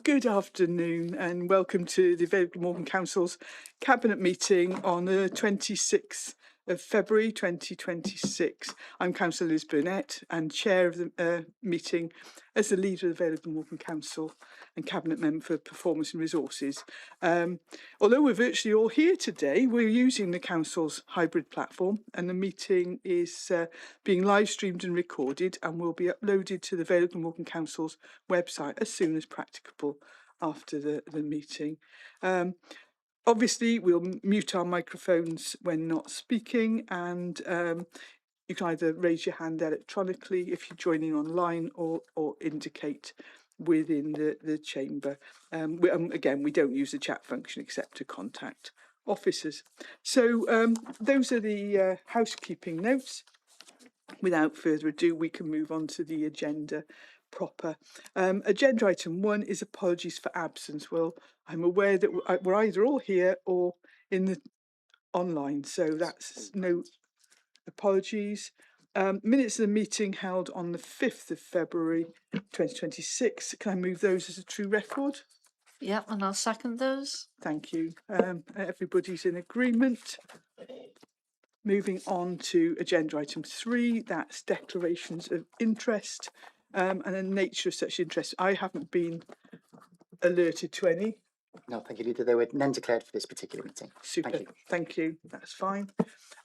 Good afternoon and welcome to the Vale Glamorgan Council's Cabinet meeting on the 26th of February 2026. I'm Councillor Liz Burnett and Chair of the meeting as the leader of the Vale Glamorgan Council and Cabinet Member for Performance and Resources. Although we're virtually all here today, we're using the Council's hybrid platform and the meeting is being live streamed and recorded and will be uploaded to the Vale Glamorgan Council's website as soon as practicable after the meeting. Obviously, we'll mute our microphones when not speaking, and you can either raise your hand electronically if you're joining online or indicate within the chamber. Again, we don't use the chat function except to contact officers. So those are the housekeeping notes. Without further ado, we can move on to the agenda proper. Agenda item 1 is apologies for absence. Well, I'm aware that we're either all here or in the online, so that's no apologies. Minutes of the meeting held on the 5th of February 2026. Can I move those as a true record? Yeah, and I'll second those. Thank you. Everybody's in agreement. Moving on to agenda item 3, that's declarations of interest and the nature of such interest. I haven't been alerted to any. No, thank you, Leader. There were none declared for this particular meeting. Super. Thank you. That's fine.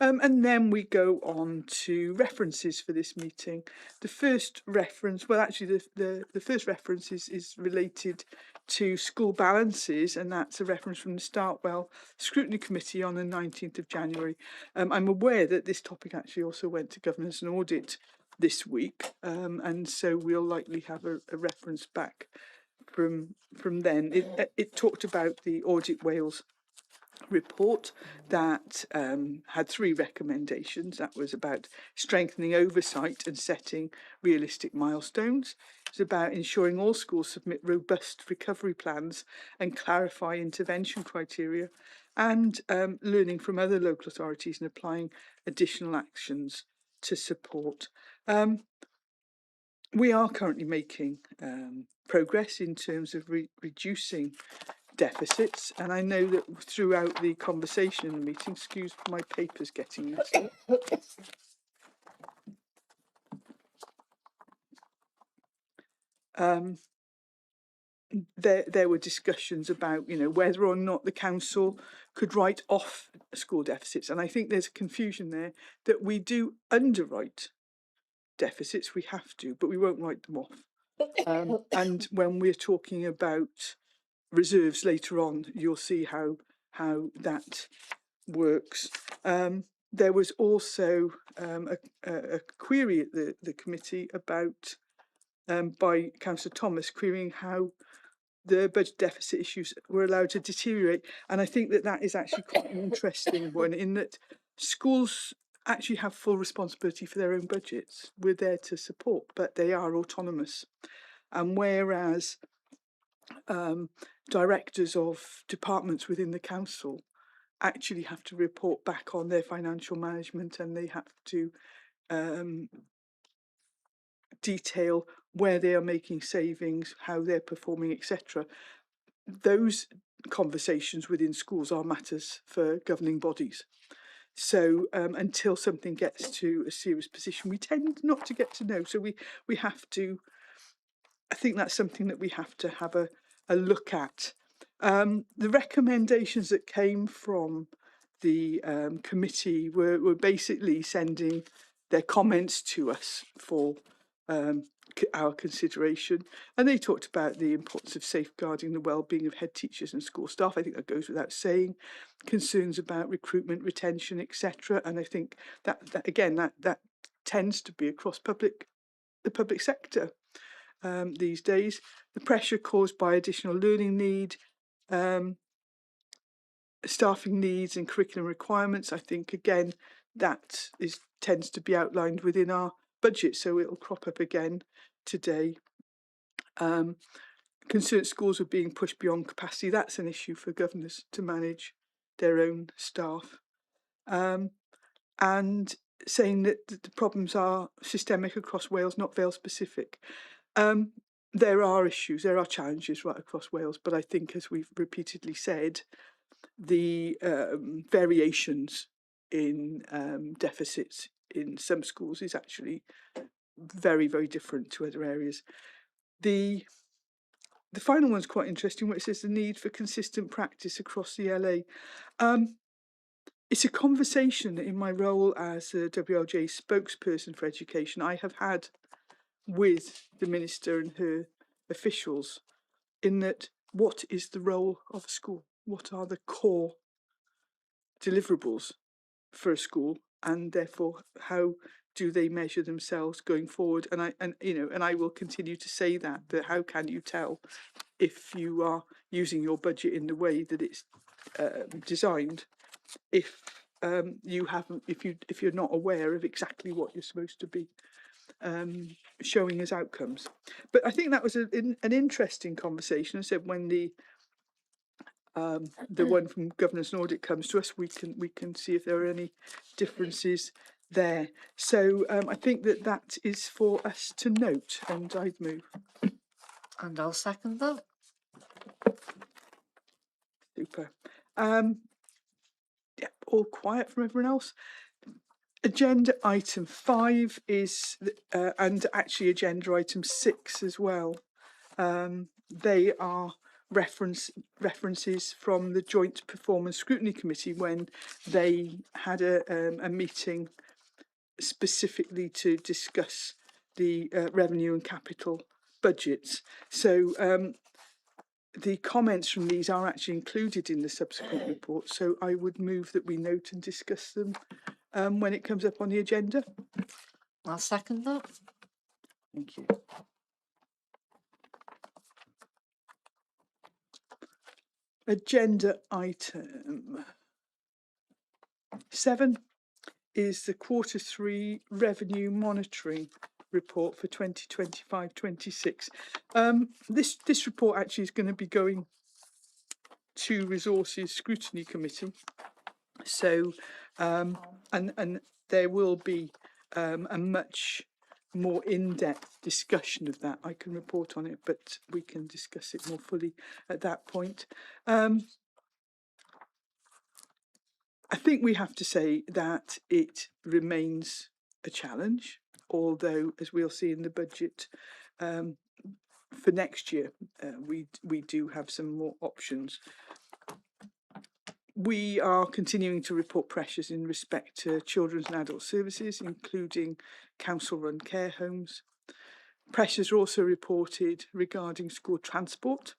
And then we go on to references for this meeting. The first reference, well, actually, the first reference is related to school balances, and that's a reference from the Startwell Scrutiny Committee on the 19th of January. I'm aware that this topic actually also went to Governance and Audit this week, and so we'll likely have a reference back from then. It talked about the Audit Wales report that had 3 recommendations. That was about strengthening oversight and setting realistic milestones. It's about ensuring all schools submit robust recovery plans and clarify intervention criteria, and learning from other local authorities and applying additional actions to support. We are currently making progress in terms of reducing deficits, and I know that throughout the conversation in the meeting, excuse my papers getting messy. There were discussions about, whether or not the council could write off school deficits, and I think there's a confusion there that we do underwrite deficits, we have to, but we won't write them off. And when we're talking about reserves later on, you'll see how that works. There was also a query at the committee about by Councillor Thomas querying how the budget deficit issues were allowed to deteriorate, and I think that is actually quite an interesting one, in that schools actually have full responsibility for their own budgets. We're there to support, but they are autonomous. And whereas directors of departments within the council actually have to report back on their financial management, and they have to detail where they are making savings, how they're performing, etc. Those conversations within schools are matters for governing bodies. So until something gets to a serious position, we tend not to get to know. So we have to, I think that's something that we have to have a look at. The recommendations that came from the committee were basically sending their comments to us for our consideration, and they talked about the importance of safeguarding the well-being of head teachers and school staff. I think that goes without saying. Concerns about recruitment, retention, etc. And I think that again tends to be across the public sector these days. The pressure caused by additional learning need, staffing needs and curriculum requirements. I think again that tends to be outlined within our budget, so it'll crop up again today. Concerned schools are being pushed beyond capacity. That's an issue for governors to manage their own staff. And saying that the problems are systemic across Wales, not Vale specific. there are issues, there are challenges right across Wales, but I think, as we've repeatedly said, the variations in deficits in some schools is actually very, very different to other areas. The final one's quite interesting, where it says the need for consistent practice across the LA. It's a conversation that in my role as a WLJ spokesperson for education I have had with the Minister and her officials, in that, what is the role of a school? What are the core deliverables for a school, and therefore how do they measure themselves going forward? And I will continue to say that how can you tell if you are using your budget in the way that it's designed, if you're not aware of exactly what you're supposed to be showing as outcomes. But I think that was an interesting conversation. I said, when the one from Governance and Audit comes to us, we can see if there are any differences there. So I think that is for us to note, and I'd move. And I'll second that. Super. Yeah, all quiet from everyone else. Agenda item 5 is, and actually agenda item 6 as well. They are references from the Joint Performance Scrutiny Committee when they had a meeting specifically to discuss the revenue and capital budgets. So the comments from these are actually included in the subsequent report. So I would move that we note and discuss them when it comes up on the agenda. I'll second that. Thank you. Agenda item 7 is the Q3 revenue monitoring report for 2025-26. This report actually is going to be going to Resources Scrutiny Committee. So and there will be a much more in-depth discussion of that. I can report on it, but we can discuss it more fully at that point. I think we have to say that it remains a challenge, although, as we'll see in the budget for next year, we do have some more options. We are continuing to report pressures in respect to children's and adult services, including council-run care homes. Pressures are also reported regarding school transport,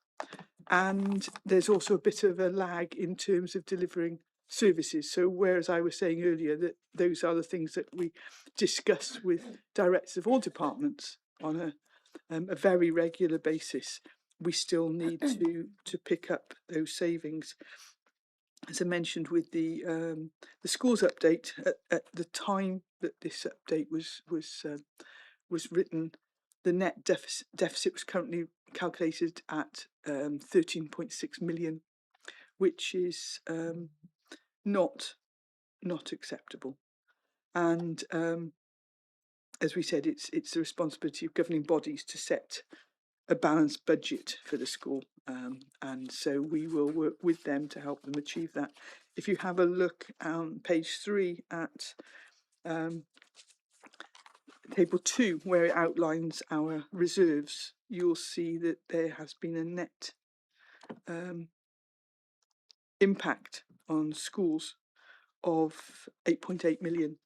and there's also a bit of a lag in terms of delivering services. So whereas I was saying earlier that those are the things that we discuss with directors of all departments on a very regular basis, we still need to pick up those savings. As I mentioned with the schools update, at the time that this update was written, the net deficit was currently calculated at 13.6 million, which is not acceptable. And as we said, it's the responsibility of governing bodies to set a balanced budget for the school, and so we will work with them to help them achieve that. If you have a look on page 3 at table 2, where it outlines our reserves, you'll see that there has been a net impact on schools of 8.8 million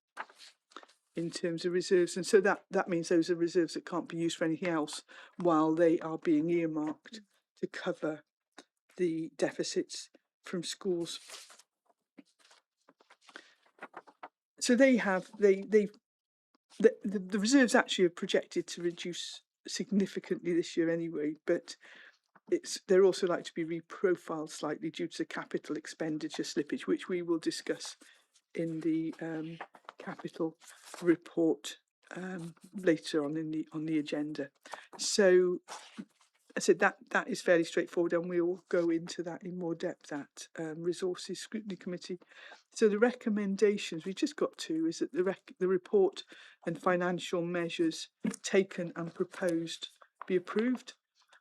in terms of reserves, and so that means those are reserves that can't be used for anything else while they are being earmarked to cover the deficits from schools. So the reserves actually are projected to reduce significantly this year anyway, but they're also like to be reprofiled slightly due to capital expenditure slippage, which we will discuss in the capital report later on in the agenda. So I said that is fairly straightforward, and we'll go into that in more depth at Resources Scrutiny Committee. So the recommendations we just got to is that the report and financial measures taken and proposed be approved,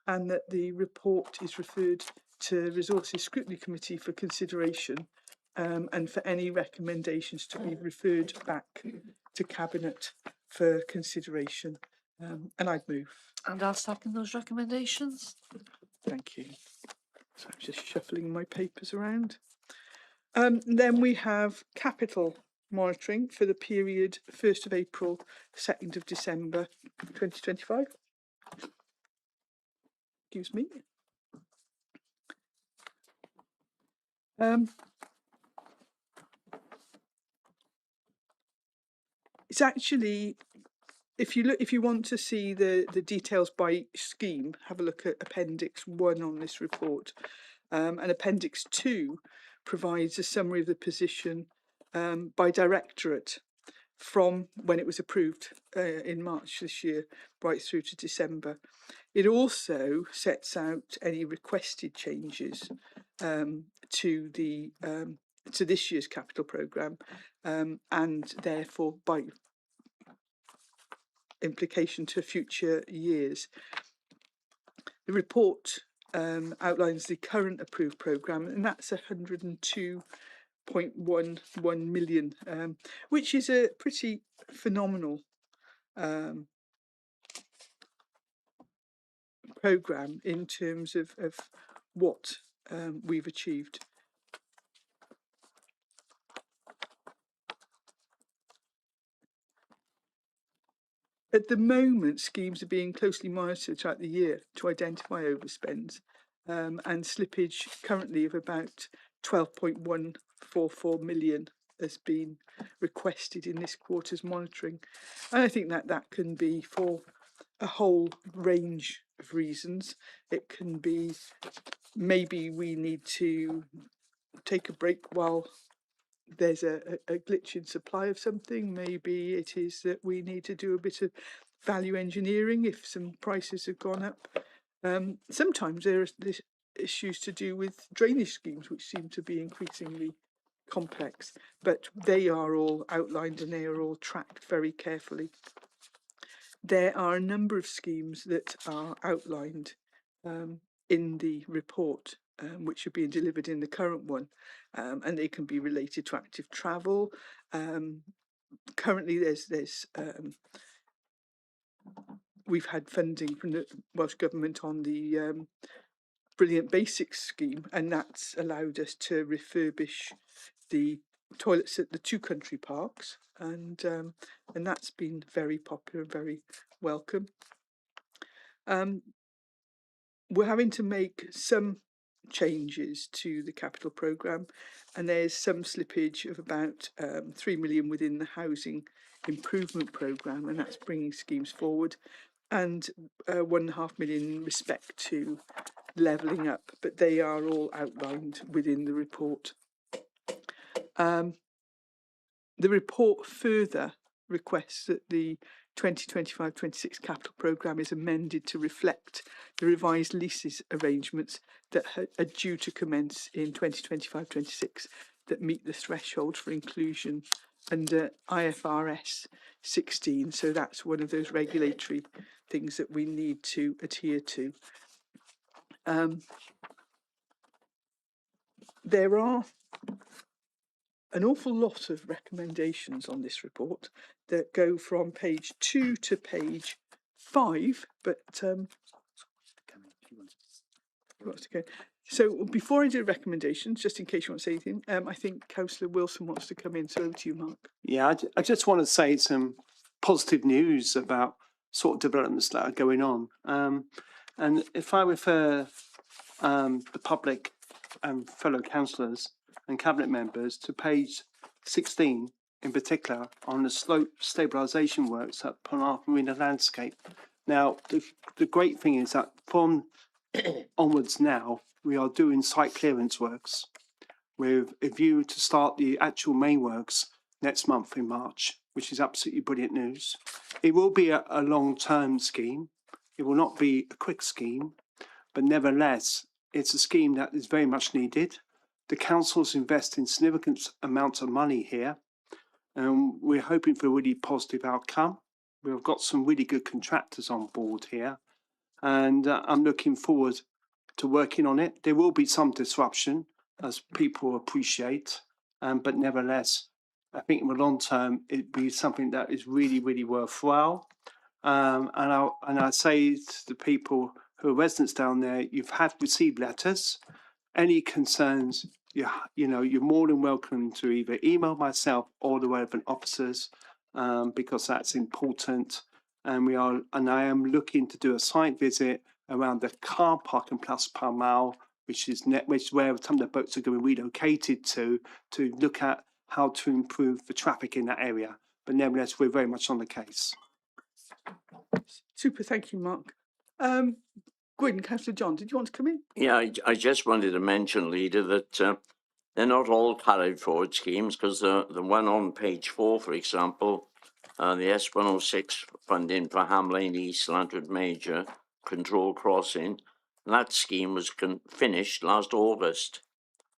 and that the report is referred to Resources Scrutiny Committee for consideration, and for any recommendations to be referred back to Cabinet for consideration. And I'd move. And I'll second those recommendations. Thank you. So I'm just shuffling my papers around. Then we have capital monitoring for the period 1st of April, 2nd of December 2025. Excuse me. It's actually, if you want to see the details by scheme, have a look at Appendix 1 on this report. And Appendix 2 provides a summary of the position by directorate from when it was approved in March this year right through to December. It also sets out any requested changes to this year's capital programme, and therefore by implication to future years. The report outlines the current approved programme, and that's 102.11 million, which is a pretty phenomenal programme in terms of what we've achieved. At the moment, schemes are being closely monitored throughout the year to identify overspends, and slippage currently of about 12.144 million has been requested in this quarter's monitoring. And I think that can be for a whole range of reasons. It can be maybe we need to take a break while there's a glitch in supply of something. Maybe it is that we need to do a bit of value engineering if some prices have gone up. Sometimes there are issues to do with drainage schemes, which seem to be increasingly complex, but they are all outlined and they are all tracked very carefully. There are a number of schemes that are outlined in the report, which are being delivered in the current one, and they can be related to active travel. Currently, we've had funding from the Welsh Government on the Brilliant Basics scheme, and that's allowed us to refurbish the toilets at the two country parks, and that's been very popular and very welcome. We're having to make some changes to the capital programme, and there's some slippage of about 3 million within the housing improvement programme, and that's bringing schemes forward, and 1.5 million in respect to levelling up, but they are all outlined within the report. The report further requests that the 2025-26 capital programme is amended to reflect the revised leases arrangements that are due to commence in 2025-26 that meet the threshold for inclusion under IFRS 16. So that's one of those regulatory things that we need to adhere to. There are an awful lot of recommendations on this report that go from page 2 to page 5, but so before I do recommendations, just in case you want to say anything, I think Councillor Wilson wants to come in, so over to you, Mark. Yeah, I just want to say some positive news about sort of developments that are going on. And if I refer the public and fellow councillors and cabinet members to page 16 in particular on the slope stabilisation works at Penarth Marina Landscape. Now, the great thing is that from onwards now, we are doing site clearance works with a view to start the actual main works next month in March, which is absolutely brilliant news. It will be a long-term scheme. It will not be a quick scheme, but nevertheless, it's a scheme that is very much needed. The council's investing significant amounts of money here, and we're hoping for a really positive outcome. We've got some really good contractors on board here, and I'm looking forward to working on it. There will be some disruption, as people appreciate, but nevertheless, I think in the long term, it'd be something that is really, really worthwhile. And I say to the people who are residents down there, you've received letters. Any concerns, you're more than welcome to either email myself or the relevant officers, because that's important. And I am looking to do a site visit around the car park in Plus Pall Mall, which is where some of the boats are going to be relocated to look at how to improve the traffic in that area. But nevertheless, we're very much on the case. Super, thank you, Mark. Gwyn, Councillor John, did you want to come in? Yeah, I just wanted to mention, Leader, that they're not all carried forward schemes, because the one on page 4, for example, the S106 funding for Ham Lane East, Lantwood Major, Control Crossing, that scheme was finished last August.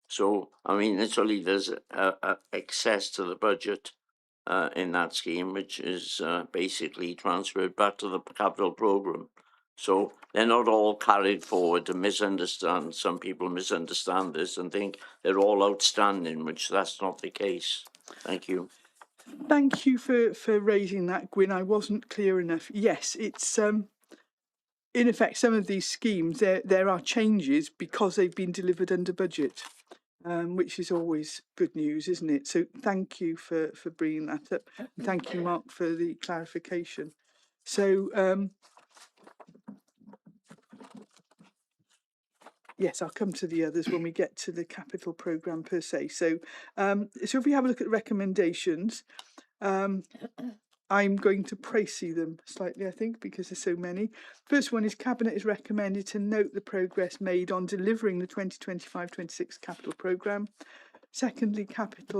So, I mean, literally there's excess to the budget in that scheme, which is basically transferred back to the capital programme. So they're not all carried forward to misunderstand. Some people misunderstand this and think they're all outstanding, which that's not the case. Thank you. Thank you for raising that, Gwyn. I wasn't clear enough. Yes, it's in effect some of these schemes there are changes because they've been delivered under budget, which is always good news, isn't it? So thank you for bringing that up. And thank you, Mark, for the clarification. So yes, I'll come to the others when we get to the capital programme per se. So if we have a look at the recommendations, I'm going to précis them slightly, I think, because there's so many. First one is Cabinet is recommended to note the progress made on delivering the 2025-26 capital programme. Secondly, Cabinet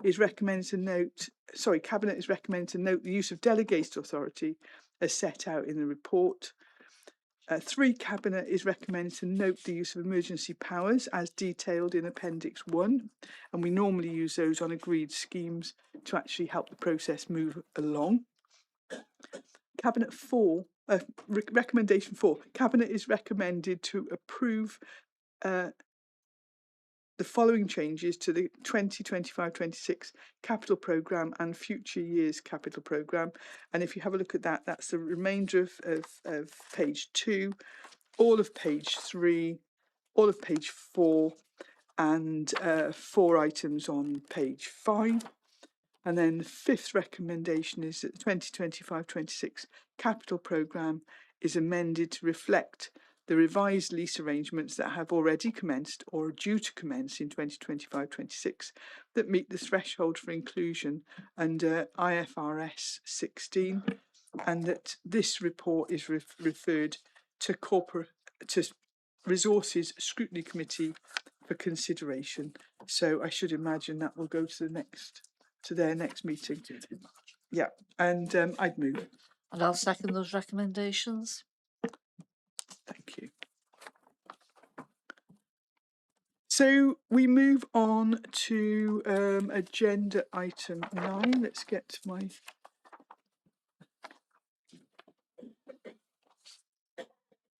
is recommended to note the use of delegated authority as set out in the report. 3, Cabinet is recommended to note the use of emergency powers as detailed in Appendix 1, and we normally use those on agreed schemes to actually help the process move along. Cabinet 4, recommendation 4, Cabinet is recommended to approve the following changes to the 2025-26 capital programme and future years capital programme. And if you have a look at that, that's the remainder of page 2, all of page 3, all of page 4, and 4 items on page 5. And then the 5th recommendation is that the 2025-26 capital programme is amended to reflect the revised lease arrangements that have already commenced or are due to commence in 2025-26 that meet the threshold for inclusion under IFRS 16, and that this report is referred to Resources Scrutiny Committee for consideration. So I should imagine that will go to their next meeting. Yeah, and I'd move. And I'll second those recommendations. Thank you. So we move on to agenda item 9. Let's get to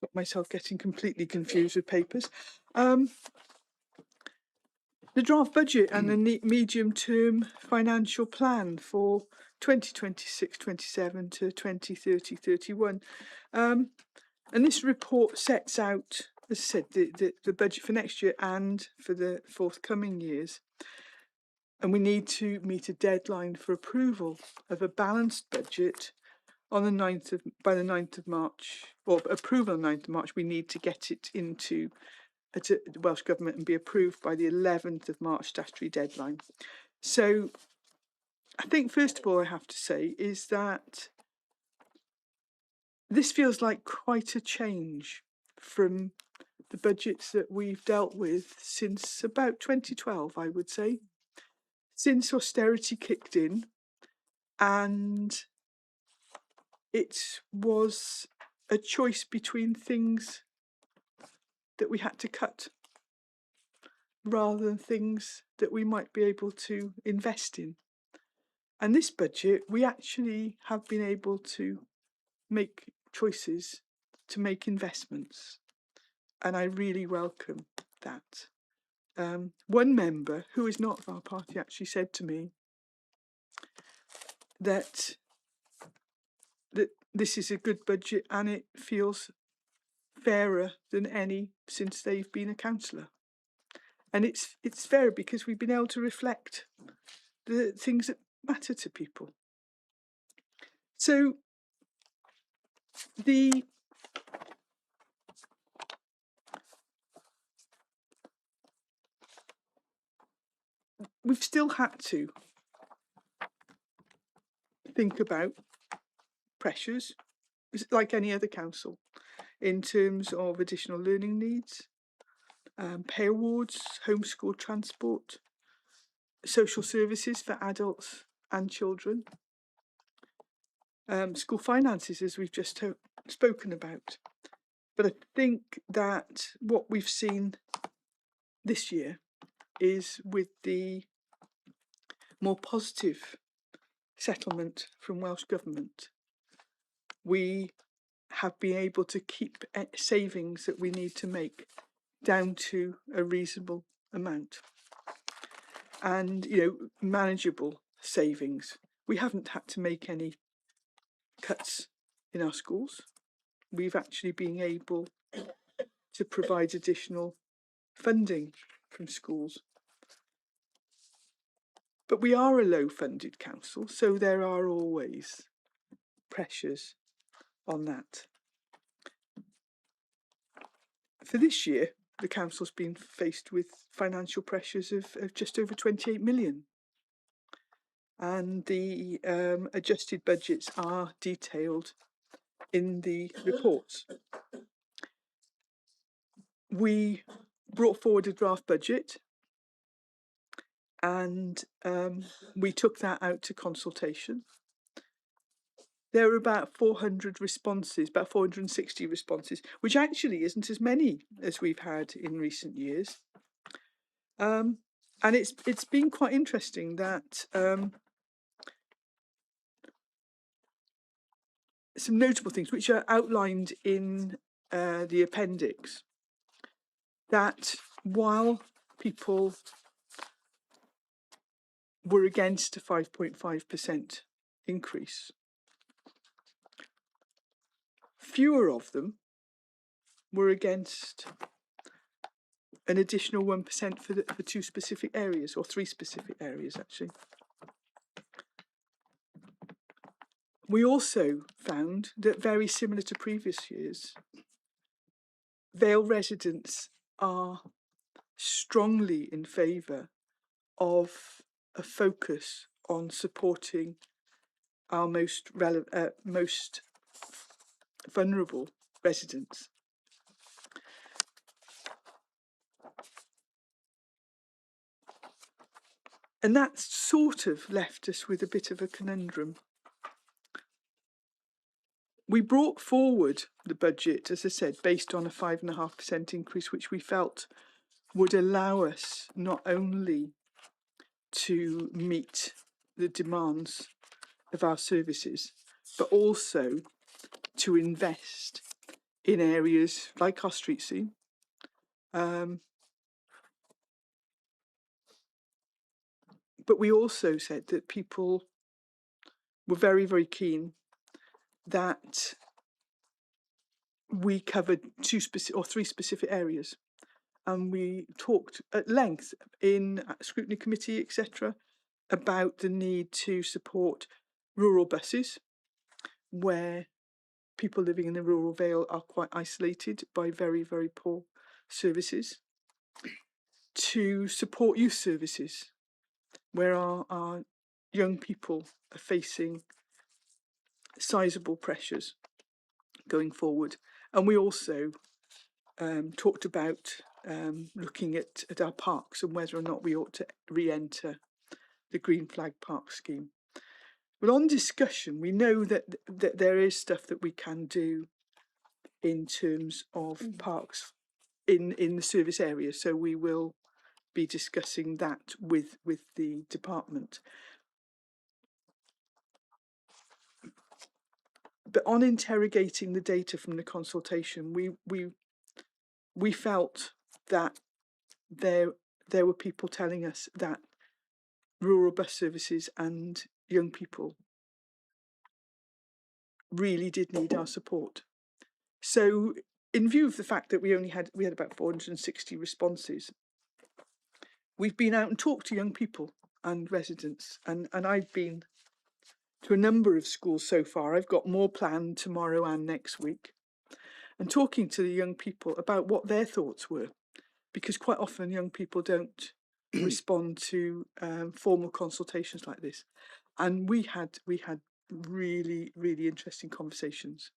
got myself getting completely confused with papers. The draft budget and the medium-term financial plan for 2026-27 to 2030-31. And this report sets out, as I said, the budget for next year and for the forthcoming years. And we need to meet a deadline for approval of a balanced budget on by the 9th of March, or approval on the 9th of March. We need to get it into the Welsh Government and be approved by the 11th of March statutory deadline. So I think, first of all, I have to say is that this feels like quite a change from the budgets that we've dealt with since about 2012, I would say, since austerity kicked in, and it was a choice between things that we had to cut rather than things that we might be able to invest in. And this budget, we actually have been able to make choices to make investments, and I really welcome that. One member who is not of our party actually said to me that this is a good budget and it feels fairer than any since they've been a councillor. And it's fair because we've been able to reflect the things that matter to people. So we've still had to think about pressures, like any other council, in terms of additional learning needs, pay awards, homeschool transport, social services for adults and children, school finances, as we've just spoken about. But I think that what we've seen this year is, with the more positive settlement from Welsh Government, we have been able to keep savings that we need to make down to a reasonable amount, and manageable savings. We haven't had to make any cuts in our schools. We've actually been able to provide additional funding from schools. But we are a low-funded council, so there are always pressures on that. For this year, the council's been faced with financial pressures of just over 28 million. And the adjusted budgets are detailed in the reports. We brought forward a draft budget, and we took that out to consultation. There were about 400 responses, about 460 responses, which actually isn't as many as we've had in recent years. And it's been quite interesting that some notable things which are outlined in the appendix, that while people were against a 5.5% increase, fewer of them were against an additional 1% for two specific areas, or three specific areas actually. We also found that, very similar to previous years, Vale residents are strongly in favour of a focus on supporting our most vulnerable residents. And that sort of left us with a bit of a conundrum. We brought forward the budget, as I said, based on a 5.5% increase, which we felt would allow us not only to meet the demands of our services, but also to invest in areas like our street scene, but we also said that people were very, very keen that we covered three specific areas. And we talked at length in scrutiny committee, etc., about the need to support rural buses, where people living in the rural Vale are quite isolated by very, very poor services, to support youth services, where our young people are facing sizable pressures going forward. And we also talked about looking at our parks and whether or not we ought to re-enter the Green Flag Park scheme. But on discussion, we know that there is stuff that we can do in terms of parks in the service area. So we will be discussing that with the department. But on interrogating the data from the consultation, we felt that there were people telling us that rural bus services and young people really did need our support. So in view of the fact that we had about 460 responses, we've been out and talked to young people and residents, and I've been to a number of schools so far. I've got more planned tomorrow and next week, and talking to the young people about what their thoughts were, because quite often young people don't respond to formal consultations like this. And we had really, really interesting conversations.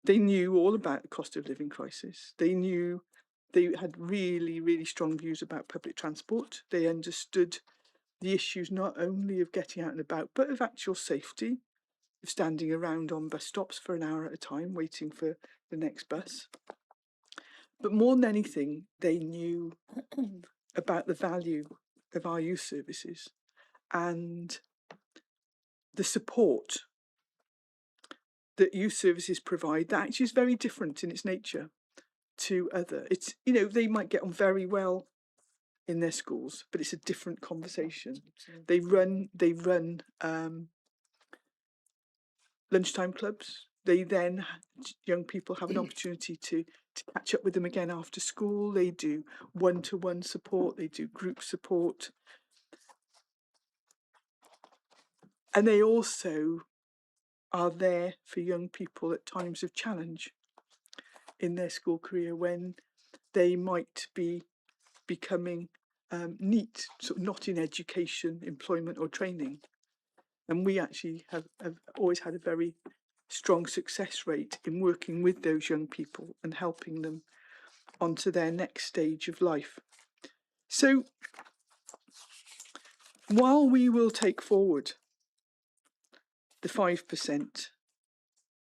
They knew all about the cost of living crisis. They had really, really strong views about public transport. They understood the issues not only of getting out and about, but of actual safety, of standing around on bus stops for an hour at a time, waiting for the next bus. But more than anything, they knew about the value of our youth services and the support that youth services provide that actually is very different in its nature to other. It's, you know, they might get on very well in their schools, but it's a different conversation. They run lunchtime clubs. They then, young people have an opportunity to catch up with them again after school. They do one-to-one support, they do group support. And they also are there for young people at times of challenge in their school career, when they might be becoming neat, sort of not in education, employment or training. And we actually have always had a very strong success rate in working with those young people and helping them onto their next stage of life. So while we will take forward the 5%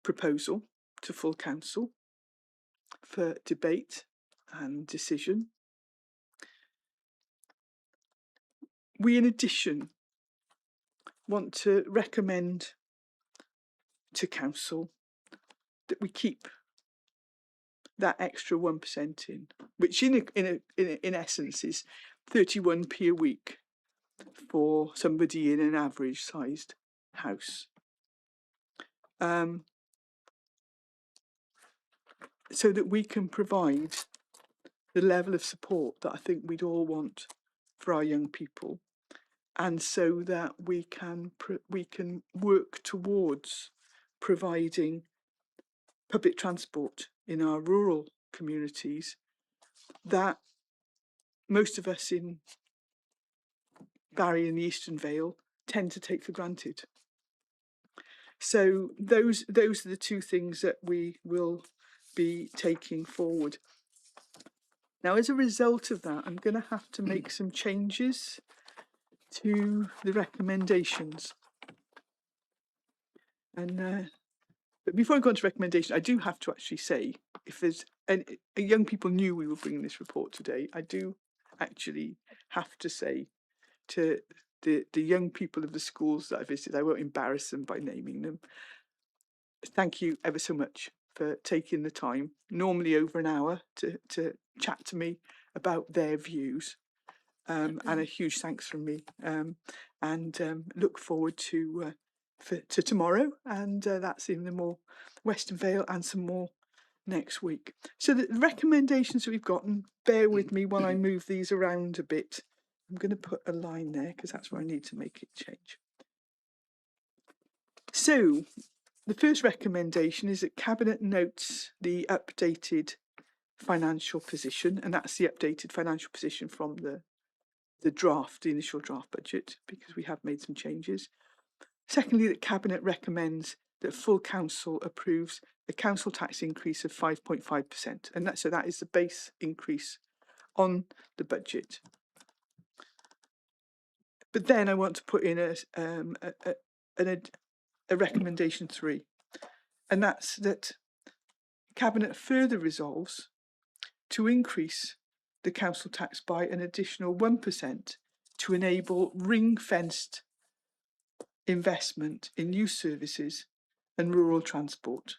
proposal to full council for debate and decision, we in addition want to recommend to council that we keep that extra 1% in, which in essence is 31p a week for somebody in an average sized house. So that we can provide the level of support that I think we'd all want for our young people, and so that we can work towards providing public transport in our rural communities that most of us in Barry and the Eastern Vale tend to take for granted. So those are the two things that we will be taking forward. Now, as a result of that, I'm going to have to make some changes to the recommendations. And but before I go on to recommendation, I do have to actually say, if there's young people knew we were bringing this report today, I do actually have to say to the young people of the schools that I visited, I won't embarrass them by naming them, thank you ever so much for taking the time, normally over an hour, to chat to me about their views. And a huge thanks from me. And look forward to tomorrow, and that's in the more Western Vale, and some more next week. So the recommendations that we've gotten, bear with me while I move these around a bit. I'm going to put a line there because that's where I need to make it change. So the first recommendation is that Cabinet notes the updated financial position, and that's the updated financial position from the initial draft budget, because we have made some changes. Secondly, that Cabinet recommends that full council approves a council tax increase of 5.5%, and that is the base increase on the budget. But then I want to put in a recommendation 3, and that's that Cabinet further resolves to increase the council tax by an additional 1% to enable ring-fenced investment in youth services and rural transport.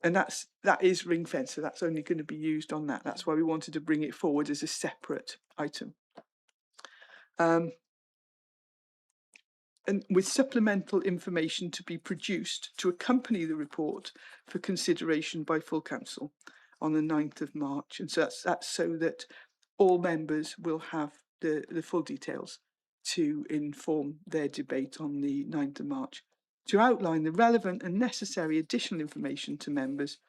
And that is ring fence, so that's only going to be used on that. That's why we wanted to bring it forward as a separate item. And with supplemental information to be produced to accompany the report for consideration by full council on the 9th of March. And so that's so that all members will have the full details to inform their debate on the 9th of March, to outline the relevant and necessary additional information to members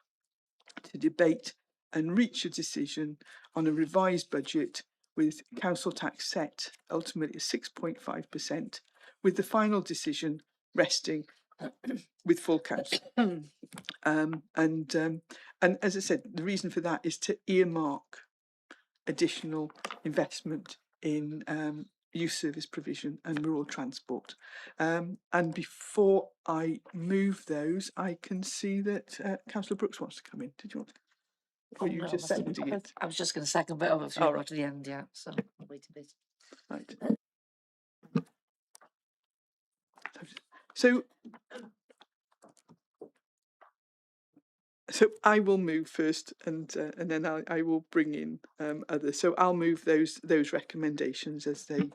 to debate and reach a decision on a revised budget with council tax set ultimately at 6.5%, with the final decision resting with full council. And as I said, the reason for that is to earmark additional investment in youth service provision and rural transport. And before I move those, I can see that Councillor Brooks wants to come in. Did you want to? Or you no, just I think- seconding it? I was just going to second, but obviously All we've right. got to the end, yeah, so I'll wait a bit. Right. So I will move first, and then I will bring in others. So I'll move those recommendations as they.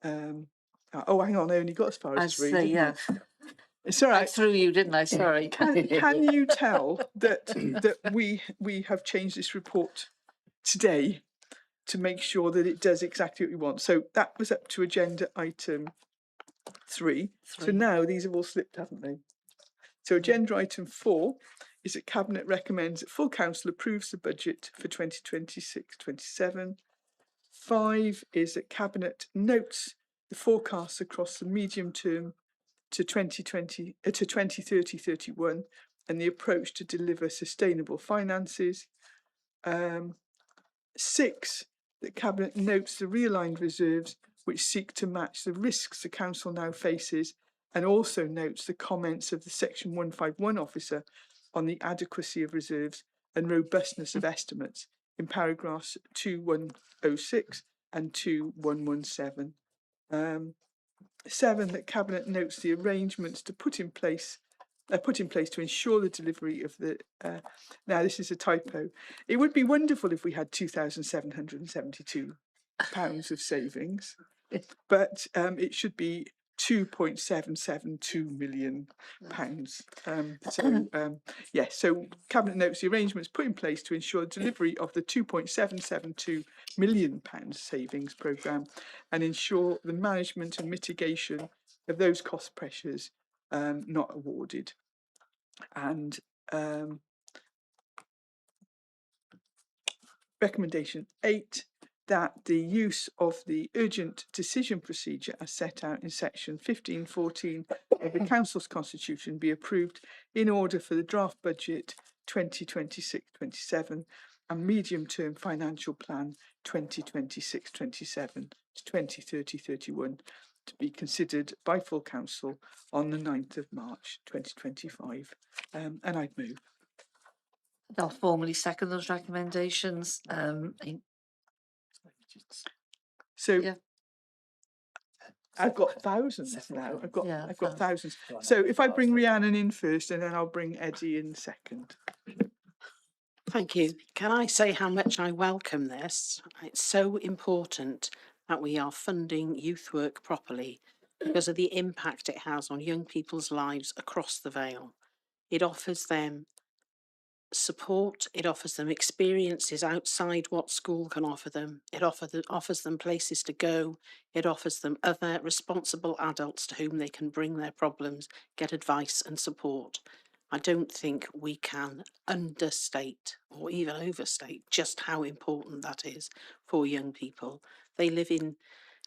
Oh, hang on! I only got as far as 3. Didn't yeah. I? It's all I right. threw you, didn't I? Sorry. Can you tell that we have changed this report today to make sure that it does exactly what we want? So that was up to agenda item 3. So now these have all slipped, haven't they? So agenda item 4 is that Cabinet recommends that full council approves the budget for 2026-27. 5 is that Cabinet notes the forecasts across the medium term to 2030-31 and the approach to deliver sustainable finances. 6, that Cabinet notes the realigned reserves which seek to match the risks the council now faces, and also notes the comments of the Section 151 officer on the adequacy of reserves and robustness of estimates in paragraphs 2106 and 2117. 7, that Cabinet notes the arrangements to put in place to ensure the delivery of the. Now, this is a typo. It would be wonderful if we had £2,772 of savings, but it should be £2.772 million. So Cabinet notes the arrangements put in place to ensure delivery of the £2.772 million savings programme and ensure the management and mitigation of those cost pressures not awarded. And recommendation 8, that the use of the urgent decision procedure as set out in section 1514 of the Council's Constitution be approved in order for the draft budget 2026-27 and medium-term financial plan 2026-27 to 2030-31 to be considered by full council on the 9th of March 2025. And I'd move. I'll formally second those recommendations. So Yeah. I've got thousands now. I've got Yeah, thousands. So if I bring Rhiannon in first, and then I'll bring Eddie in second. Thank you. Can I say how much I welcome this? It's so important that we are funding youth work properly because of the impact it has on young people's lives across the Vale. It offers them support, it offers them experiences outside what school can offer them, it offers them places to go, it offers them other responsible adults to whom they can bring their problems, get advice and support. I don't think we can understate or even overstate just how important that is for young people. They live in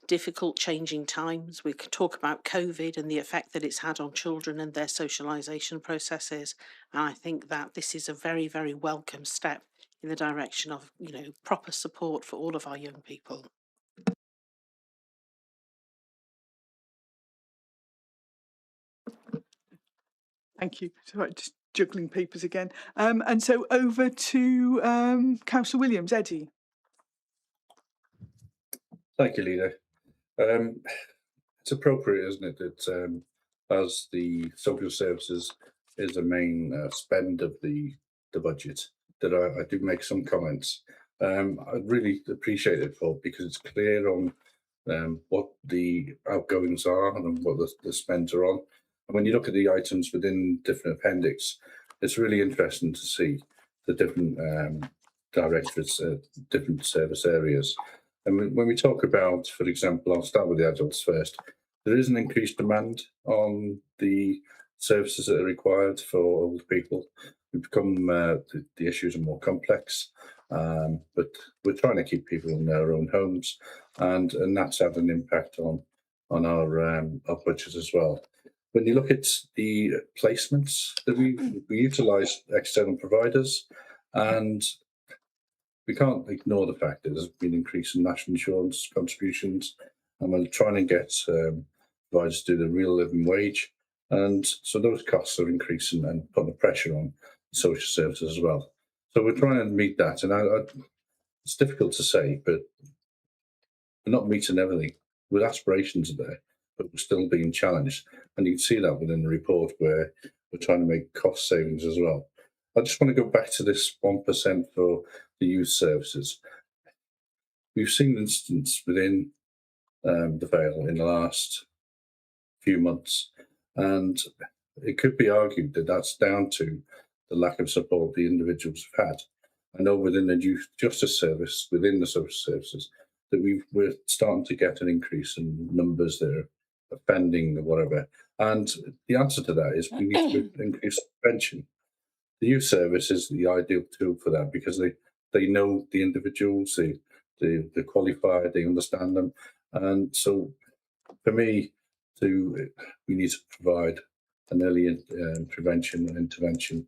difficult changing times. We could talk about COVID and the effect that it's had on children and their socialisation processes. And I think that this is a very, very welcome step in the direction of, proper support for all of our young people. Thank you. So just juggling papers again. And so over to Councillor Williams. Eddie. Thank you, Leader. It's appropriate, isn't it, that as the social services is a main spend of the budget, that I do make some comments. I really appreciate it for, because it's clear on what the outgoings are and what the spends are on. And when you look at the items within different appendix, it's really interesting to see the different directorates, different service areas. And when we talk about, for example, I'll start with the adults first. There is an increased demand on the services that are required for old people. We've become the issues are more complex, but we're trying to keep people in their own homes, and that's had an impact on our budget as well. When you look at the placements that we utilise external providers, and we can't ignore the fact that there's been an increase in national insurance contributions, and we're trying to get providers to do the real living wage, and so those costs are increasing and putting pressure on social services as well. So we're trying to meet that, and it's difficult to say, but we're not meeting everything. With aspirations are there, but we're still being challenged, and you can see that within the report where we're trying to make cost savings as well. I just want to go back to this 1% for the youth services. We've seen an instance within the Vale in the last few months, and it could be argued that that's down to the lack of support the individuals have had. I know within the youth justice service, within the social services, that we're starting to get an increase in numbers that are offending or whatever. And the answer to that is we need to increase prevention. The youth service is the ideal tool for that, because they know the individuals, they're qualified, they understand them. And so for me, we need to provide an early prevention and intervention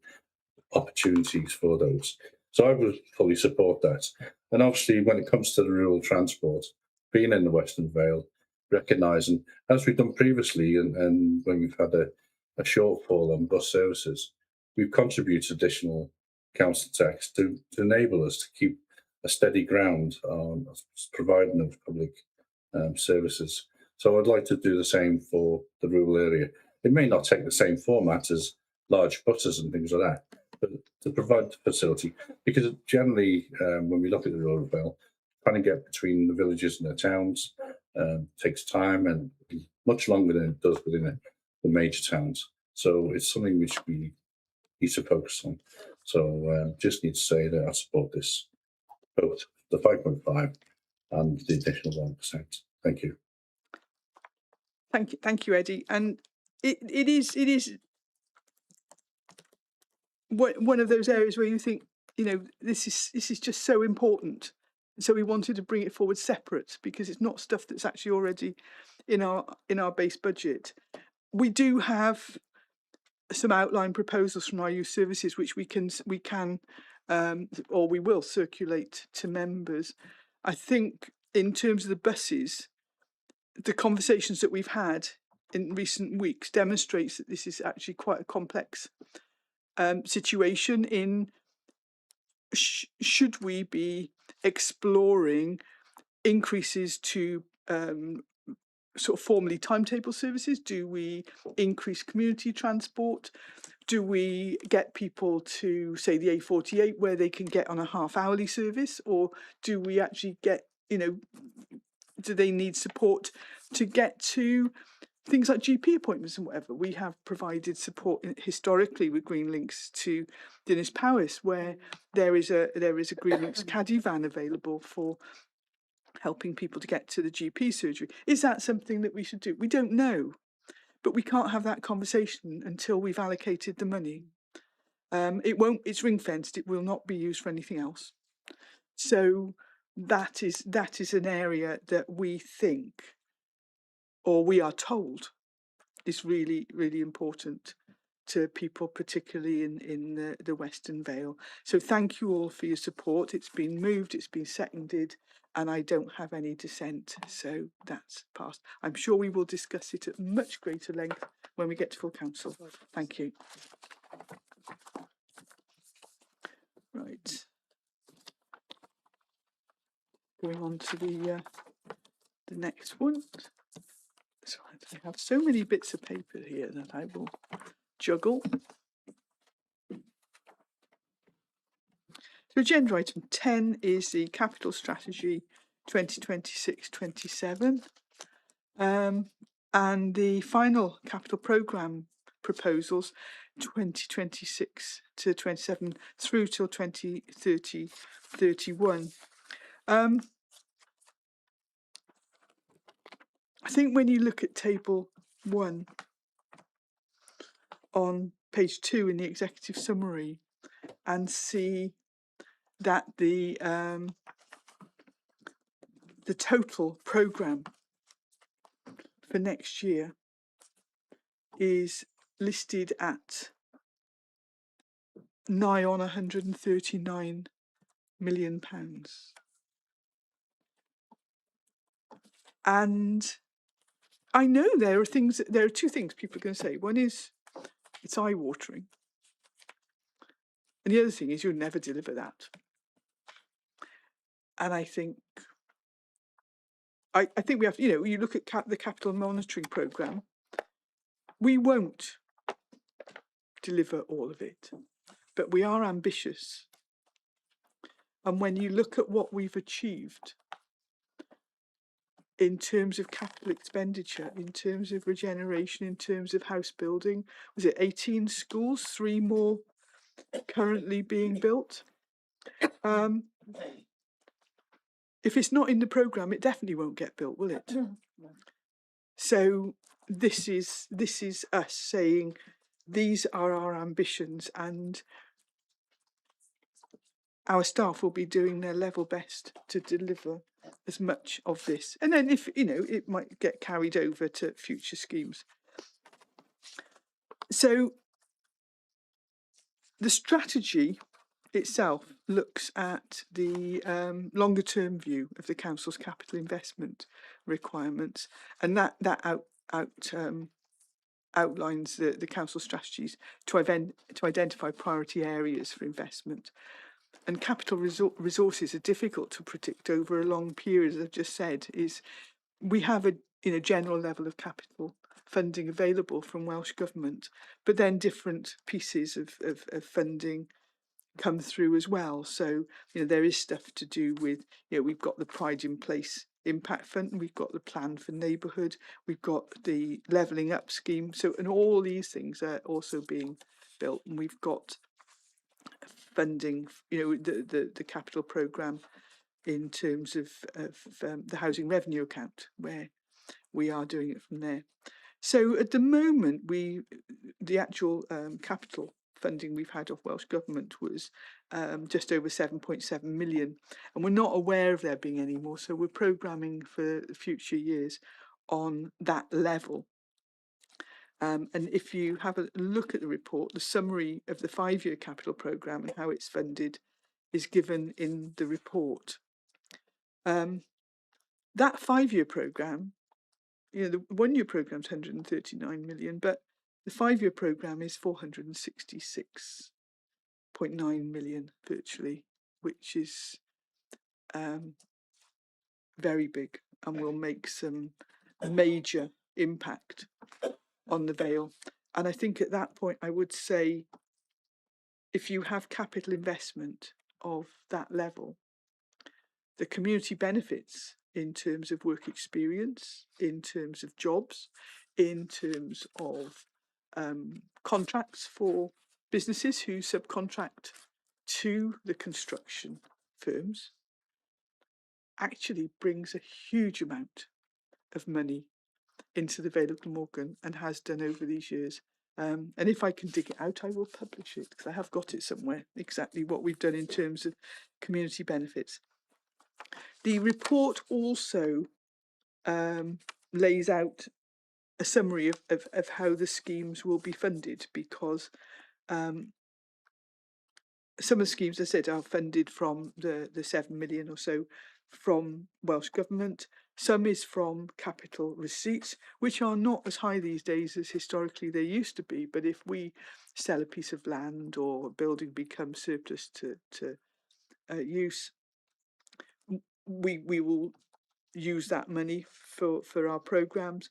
opportunities for those. So I would fully support that. And obviously, when it comes to the rural transport, being in the Western Vale, recognising, as we've done previously, and when we've had a shortfall on bus services, we've contributed additional council tax to enable us to keep a steady ground on providing those public services. So I'd like to do the same for the rural area. It may not take the same format as large buses and things like that, but to provide the facility, because generally when we look at the rural Vale, trying to get between the villages and the towns takes time, and much longer than it does within the major towns. So it's something which we need to focus on. So just need to say that I support this, both the 5.5 and the additional 1%. Thank you. Thank you, Eddie. And it is one of those areas where you think, you know, this is just so important. So we wanted to bring it forward separate, because it's not stuff that's actually already in our base budget. We do have some outline proposals from our youth services, which we can or we will circulate to members. I think in terms of the buses, the conversations that we've had in recent weeks demonstrates that this is actually quite a complex situation. In should we be exploring increases to sort of formally timetable services? Do we increase community transport? Do we get people to, say, the A48 where they can get on a half-hourly service? Or do we actually get, you know, do they need support to get to things like GP appointments and whatever? We have provided support historically with Green Links to Dinas Powys, where there is a Green Links caddy van available for helping people to get to the GP surgery. Is that something that we should do? We don't know, but we can't have that conversation until we've allocated the money. It's ring fenced. It will not be used for anything else. So that is an area that we think, or we are told, is really, really important to people, particularly in the Western Vale. So thank you all for your support. It's been moved, it's been seconded, and I don't have any dissent, so that's passed. I'm sure we will discuss it at much greater length when we get to full council. Thank you. Right. Going on to the next one. So I have so many bits of paper here that I will juggle. So agenda item 10 is the capital strategy 2026-27. And the final capital programme proposals 2026 to 27 through till 2030-31. I think when you look at table 1 on page 2 in the executive summary and see that the total programme for next year is listed at nigh on £139 million. And I know there are two things people are going to say. One is it's eye-watering. And the other thing is you'll never deliver that. And I think we have, you look at the capital monitoring programme, we won't deliver all of it, but we are ambitious. And when you look at what we've achieved in terms of capital expenditure, in terms of regeneration, in terms of house building, was it 18 schools, 3 more currently being built? If it's not in the programme, it definitely won't get built, will it? No. So this is us saying these are our ambitions, and our staff will be doing their level best to deliver as much of this. And then if, it might get carried over to future schemes. So the strategy itself looks at the longer term view of the council's capital investment requirements, and that outlines the council strategies to identify priority areas for investment. And capital resources are difficult to predict over a long period, as I've just said. Is we have a general level of capital funding available from Welsh Government, but then different pieces of funding come through as well. So there is stuff to do with we've got the Pride in Place Impact Fund, we've got the Plan for Neighbourhood, we've got the Levelling Up scheme. So and all these things are also being built, and we've got funding, the capital programme in terms of the housing revenue account, where we are doing it from there. So at the moment, the actual capital funding we've had off Welsh Government was just over 7.7 million, and we're not aware of there being any more. So we're programming for future years on that level. And if you have a look at the report, the summary of the 5-year capital programme and how it's funded is given in the report. That 5-year programme, the 1-year programme is 139 million, but the 5-year programme is 466.9 million virtually, which is very big and will make some major impact on the Vale. And I think at that point, I would say, if you have capital investment of that level, the community benefits in terms of work experience, in terms of jobs, in terms of contracts for businesses who subcontract to the construction firms, actually brings a huge amount of money into the Vale of Glamorgan, and has done over these years. And if I can dig it out, I will publish it, because I have got it somewhere, exactly what we've done in terms of community benefits. The report also lays out a summary of how the schemes will be funded, because some of the schemes, as I said, are funded from the 7 million or so from Welsh Government. Some is from capital receipts, which are not as high these days as historically they used to be. But if we sell a piece of land or a building becomes surplus to use, we will use that money for our programmes.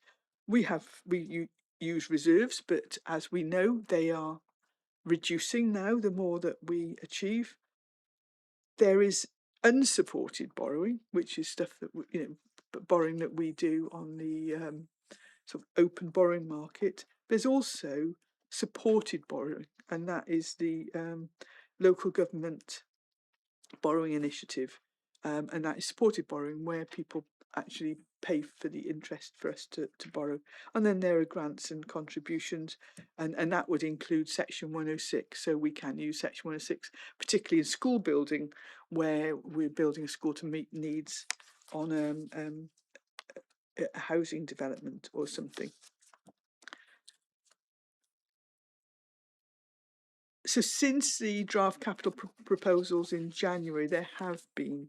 use reserves, but as we know, they are reducing now the more that we achieve. There is unsupported borrowing, which is stuff that borrowing that we do on the sort of open borrowing market. There's also supported borrowing, and that is the local government borrowing initiative, and that is supported borrowing where people actually pay for the interest for us to borrow. And then there are grants and contributions, and that would include Section 106. So we can use Section 106, particularly in school building, where we're building a school to meet needs on a housing development or something. So since the draft capital proposals in January, there have been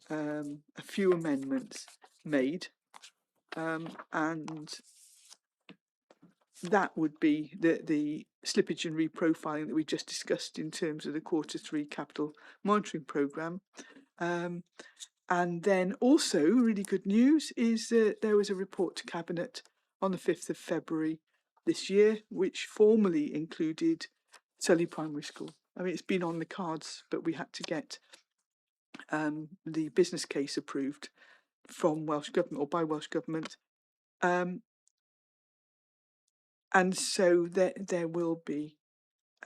a few amendments made, and that would be the slippage and reprofiling that we just discussed in terms of the Q3 capital monitoring programme. And then also really good news is that there was a report to Cabinet on the 5th of February this year, which formally included Sully Primary School. I mean, it's been on the cards, but we had to get the business case approved from Welsh Government or by Welsh Government. And so there will be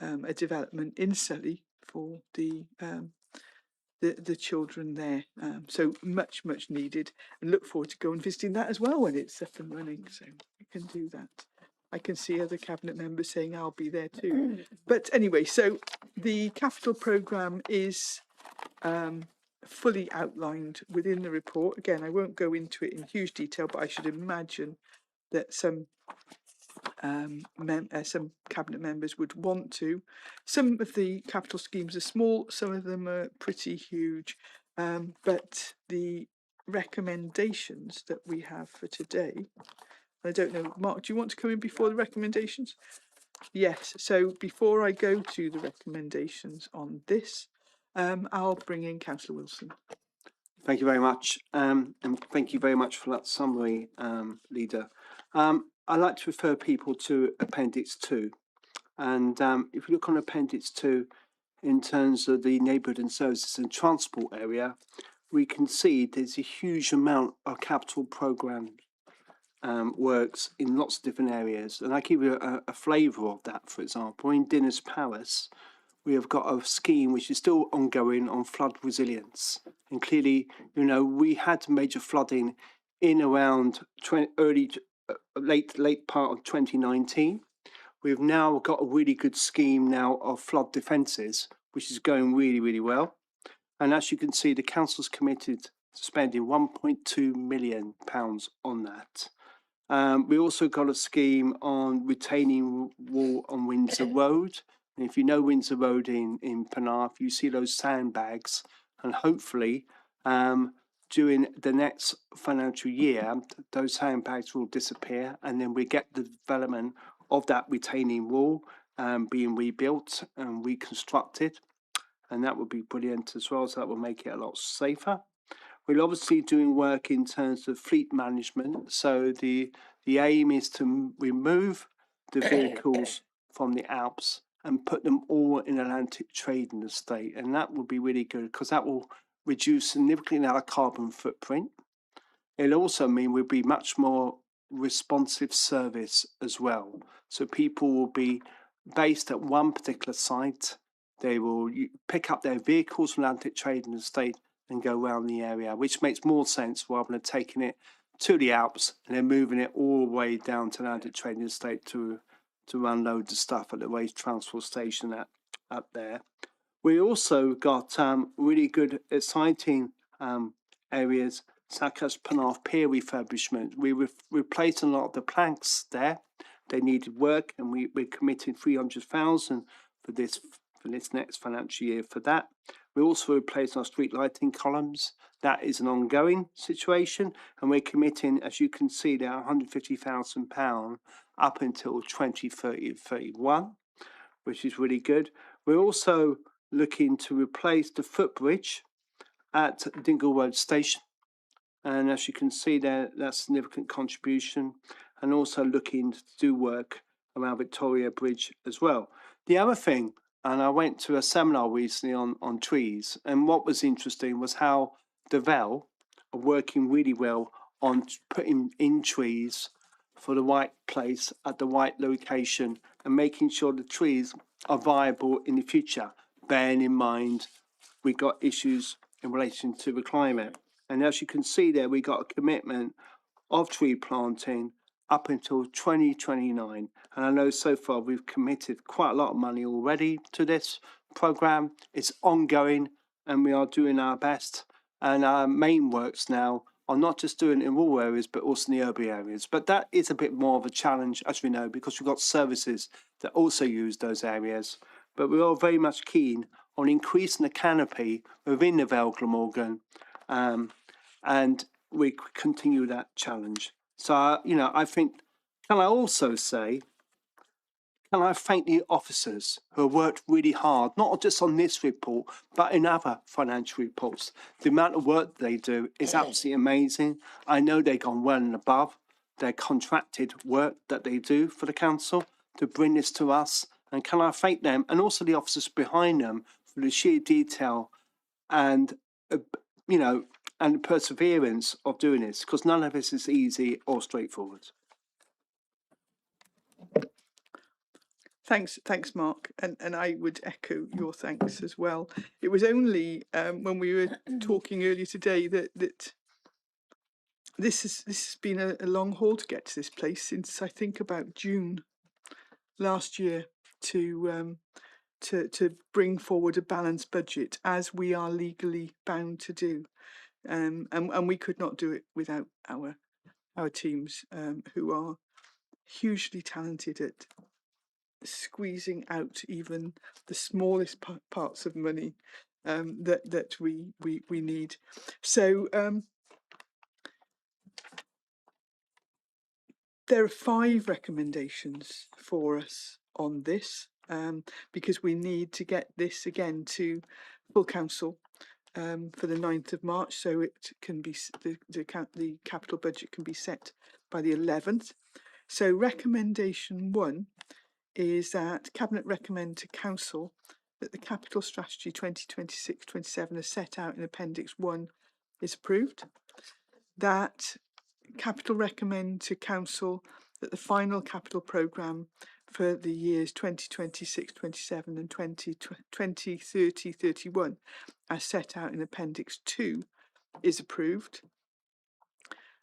a development in Sully for the children there. So much needed, and look forward to going and visiting that as well when it's up and running. So we can do that. I can see other cabinet members saying I'll be there too. But anyway, so the capital programme is fully outlined within the report. Again, I won't go into it in huge detail, but I should imagine that some cabinet members would want to. Some of the capital schemes are small, some of them are pretty huge, but the recommendations that we have for today, I don't know, Mark, do you want to come in before the recommendations? Yes, so before I go to the recommendations on this, I'll bring in Councillor Wilson. Thank you very much, and thank you very much for that summary, Leader. I'd like to refer people to Appendix 2, and if you look on Appendix 2 in terms of the neighbourhood and services and transport area, we can see there's a huge amount of capital programme works in lots of different areas, and I give you a flavour of that. For example, in Dinners Palace, we have got a scheme which is still ongoing on flood resilience, and clearly, we had major flooding in around late part of 2019. We've now got a really good scheme now of flood defences, which is going really well. And as you can see, the council's committed to spending £1.2 million on that. We also got a scheme on retaining wall on Windsor Road. And if you know Windsor Road in Penarth, you see those sandbags, and hopefully during the next financial year, those sandbags will disappear, and then we get the development of that retaining wall being rebuilt and reconstructed, and that would be brilliant as well. So that will make it a lot safer. We're obviously doing work in terms of fleet management. So the aim is to remove the vehicles from the Alps and put them all in Atlantic trading estate, and that will be really good because that will reduce significantly our carbon footprint. It'll also mean we'll be much more responsive service as well. So people will be based at one particular site. They will pick up their vehicles from Atlantic trading estate and go around the area, which makes more sense rather than taking it to the Alps and then moving it all the way down to Atlantic trading estate to run loads of stuff at the waste transport station up there. We also got really good, exciting areas such as Penarth Pier refurbishment. We replaced a lot of the planks there. They needed work, and we're committing 300,000 for this next financial year for that. We also replaced our street lighting columns. That is an ongoing situation, and we're committing, as you can see there, £150,000 up until 2030-31, which is really good. We're also looking to replace the footbridge at Dingle Road Station, and as you can see there, that's a significant contribution. and also looking to do work around Victoria Bridge as well. The other thing, and I went to a seminar recently on trees, and what was interesting was how the Vale are working really well on putting in trees for the right place at the right location and making sure the trees are viable in the future, bearing in mind we got issues in relation to the climate. And as you can see there, we got a commitment of tree planting up until 2029. And I know so far we've committed quite a lot of money already to this programme. It's ongoing and we are doing our best. And our main works now are not just doing it in rural areas, but also in the urban areas. But that is a bit more of a challenge, as we know, because we've got services that also use those areas. But we are very much keen on increasing the canopy within the Vale Glamorgan, and we continue that challenge. So, you know, I think, can I also say, can I thank the officers who have worked really hard, not just on this report, but in other financial reports. The amount of work they do is absolutely amazing. I know they've gone well and above their contracted work that they do for the council to bring this to us. And can I thank them and also the officers behind them for the sheer detail and, you know, and perseverance of doing this, because none of this is easy or straightforward. Thanks, Mark, and I would echo your thanks as well. It was only when we were talking earlier today that this has been a long haul to get to this place since I think about June last year to bring forward a balanced budget as we are legally bound to do, and we could not do it without our teams who are hugely talented at squeezing out even the smallest parts of money that we need. So there are 5 recommendations for us on this, because we need to get this again to full council for the 9th of March, so it can be the capital budget can be set by the 11th. So recommendation 1 is that Cabinet recommend to Council that the Capital Strategy 2026-27 as set out in Appendix 1 is approved. That Capital recommend to Council that the final capital programme for the years 2026-27 and 2030-31 as set out in Appendix 2 is approved.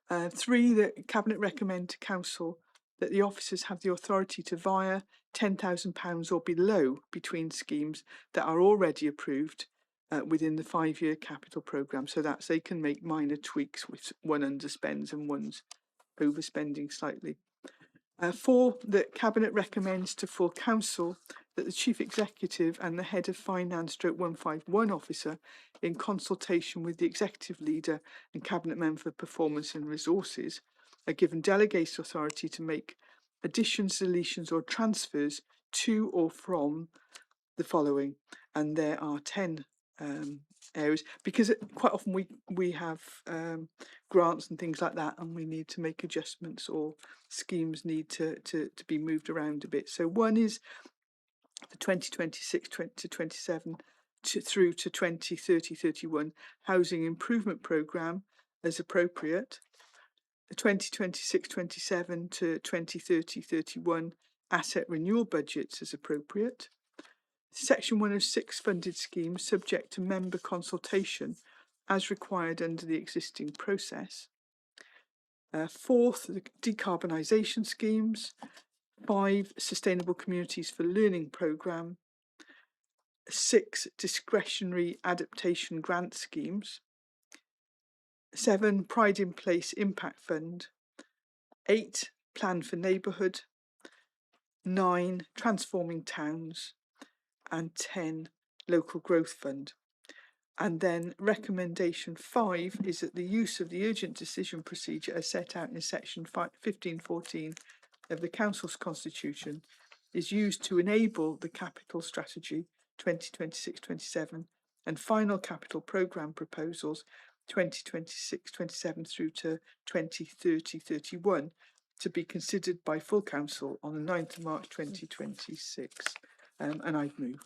3, that Cabinet recommend to Council that the officers have the authority to via £10,000 or below between schemes that are already approved within the 5-year capital programme. So that's they can make minor tweaks with one underspends and one's overspending slightly. 4, that Cabinet recommends to full council that the Chief Executive and the Head of Finance / 151 officer, in consultation with the Executive Leader and Cabinet Member for Performance and Resources, are given delegated authority to make additions, deletions or transfers to or from the following. And there are 10 areas, because quite often we have grants and things like that, and we need to make adjustments or schemes need to be moved around a bit. So 1 is the 2026 to 27 through to 2030-31 housing improvement programme as appropriate. The 2026-27 to 2030-31 asset renewal budgets as appropriate. Section 106 funded schemes subject to member consultation as required under the existing process. 4th, the decarbonisation schemes. 5, Sustainable Communities for Learning programme. 6, discretionary adaptation grant schemes. 7, Pride in Place Impact Fund. 8, Plan for Neighbourhood. 9, Transforming Towns. And 10, Local Growth Fund. And then recommendation 5 is that the use of the urgent decision procedure as set out in section 1514 of the Council's Constitution is used to enable the Capital Strategy 2026-27 and final capital programme proposals 2026-27 through to 2030-31 to be considered by full council on the 9th of March 2026. And I'd move.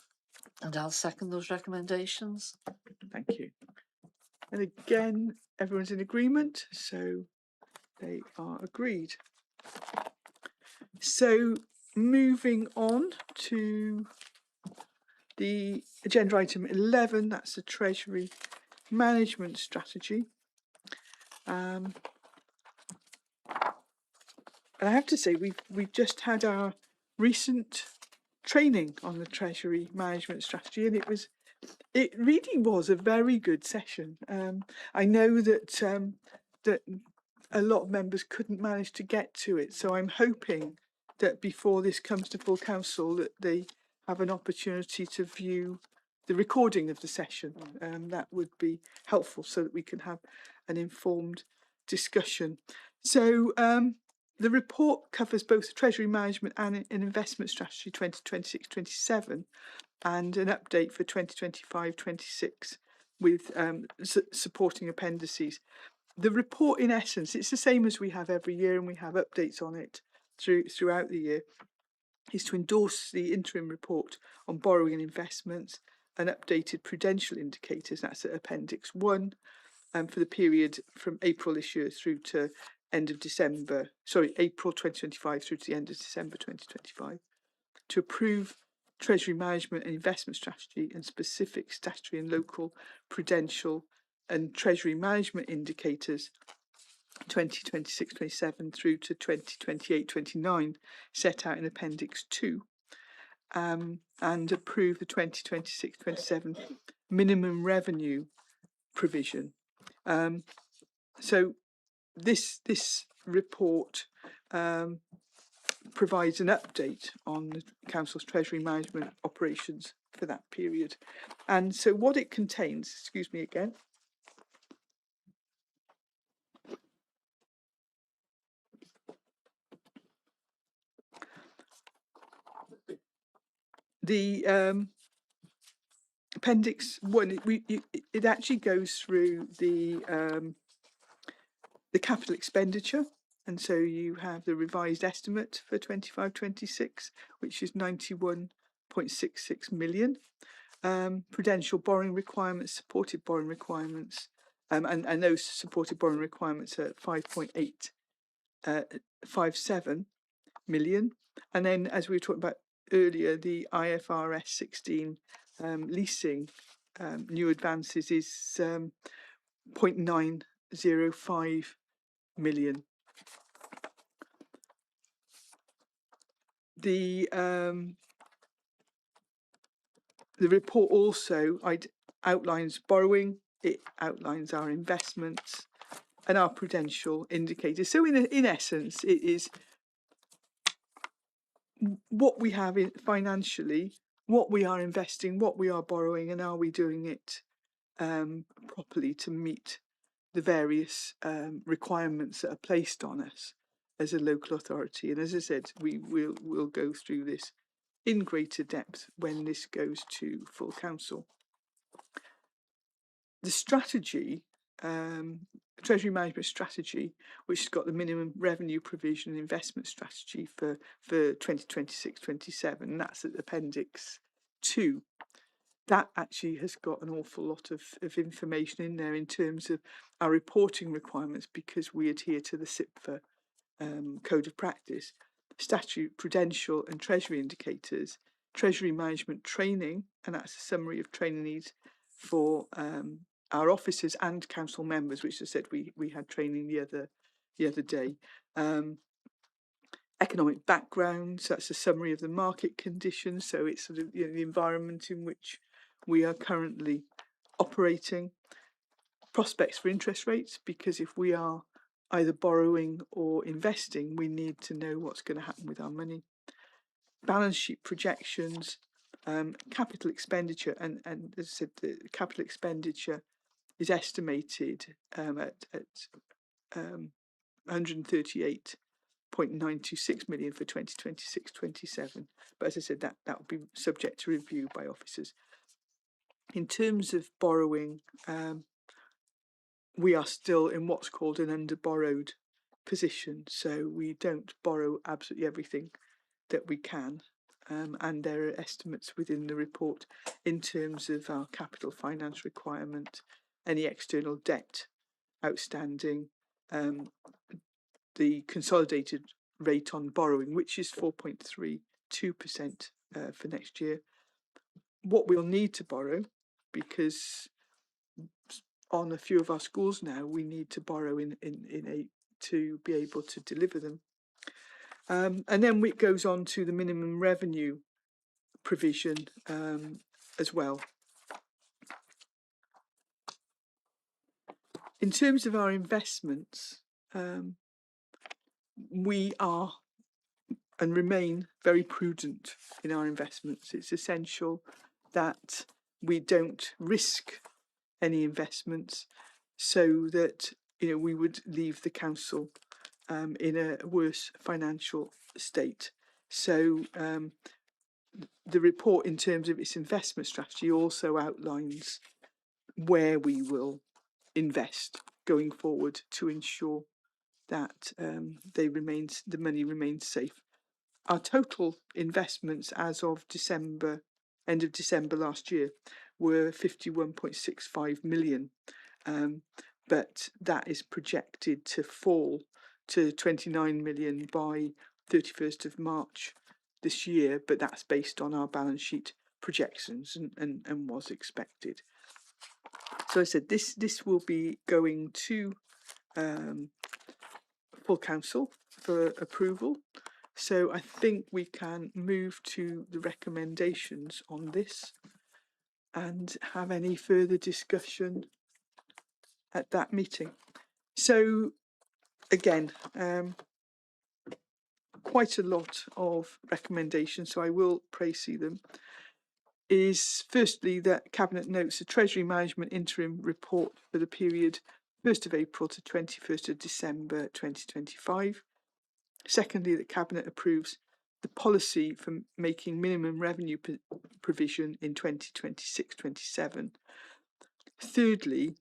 And I'll second those recommendations. Thank you. And again, everyone's in agreement, so they are agreed. So moving on to the agenda item 11, that's the Treasury Management Strategy. And I have to say, we've just had our recent training on the Treasury Management Strategy, and it really was a very good session. I know that that a lot of members couldn't manage to get to it, so I'm hoping that before this comes to full council that they have an opportunity to view the recording of the session. That would be helpful so that we can have an informed discussion. So the report covers both the Treasury Management and an Investment Strategy 2026-27 and an update for 2025-26 with supporting appendices. The report, in essence, it's the same as we have every year, and we have updates on it throughout the year, is to endorse the interim report on borrowing and investments and updated prudential indicators. That's at Appendix 1 for the period from April this year through to April 2025 through to the end of December 2025, to approve Treasury Management and Investment Strategy and specific statutory and local prudential and Treasury Management indicators 2026-27 through to 2028-29 set out in Appendix 2, and approve the 2026-27 minimum revenue provision. So this report provides an update on the Council's Treasury Management operations for that period. And so what it contains, excuse me again, the Appendix 1, it actually goes through the capital expenditure. And so you have the revised estimate for 25-26, which is 91.66 million. Prudential borrowing requirements, supported borrowing requirements, and those supported borrowing requirements are 5.857 million. And then, as we were talking about earlier, the IFRS 16 leasing new advances is 0.905 million. The report also outlines borrowing, it outlines our investments and our prudential indicators. So in essence, it is what we have financially, what we are investing, what we are borrowing, and are we doing it properly to meet the various requirements that are placed on us as a local authority. And as I said, we'll go through this in greater depth when this goes to full council. The strategy, Treasury Management Strategy, which has got the minimum revenue provision and investment strategy for 2026-27, that's at Appendix 2. That actually has got an awful lot of information in there in terms of our reporting requirements, because we adhere to the CIPFA Code of Practice, statute, prudential and Treasury indicators, Treasury Management training, and that's a summary of training needs for our officers and council members, which I said we had training the other day. Economic background, so that's a summary of the market conditions, so it's sort of the environment in which we are currently operating. Prospects for interest rates, because if we are either borrowing or investing, we need to know what's going to happen with our money. Balance sheet projections, capital expenditure, and as I said, the capital expenditure is estimated at 138.926 million for 2026-27. But as I said, that will be subject to review by officers. In terms of borrowing, we are still in what's called an under-borrowed position, so we don't borrow absolutely everything that we can. And there are estimates within the report in terms of our capital finance requirement, any external debt outstanding, the consolidated rate on borrowing, which is 4.32% for next year. What we'll need to borrow, because on a few of our schools now we need to borrow to be able to deliver them. And then it goes on to the minimum revenue provision as well. In terms of our investments, we are and remain very prudent in our investments. It's essential that we don't risk any investments, so that we would leave the council in a worse financial state. So the report, in terms of its investment strategy, also outlines where we will invest going forward to ensure that the money remains safe. Our total investments as of end of December last year, were 51.65 million, but that is projected to fall to 29 million by 31st of March this year, but that's based on our balance sheet projections and was expected. So I said this will be going to full council for approval. So I think we can move to the recommendations on this and have any further discussion at that meeting. So again, quite a lot of recommendations, so I will précis them. Is firstly that Cabinet notes the Treasury Management Interim Report for the period 1st of April to 21st of December 2025. Secondly, that Cabinet approves the policy for making minimum revenue provision in 2026-27. Thirdly,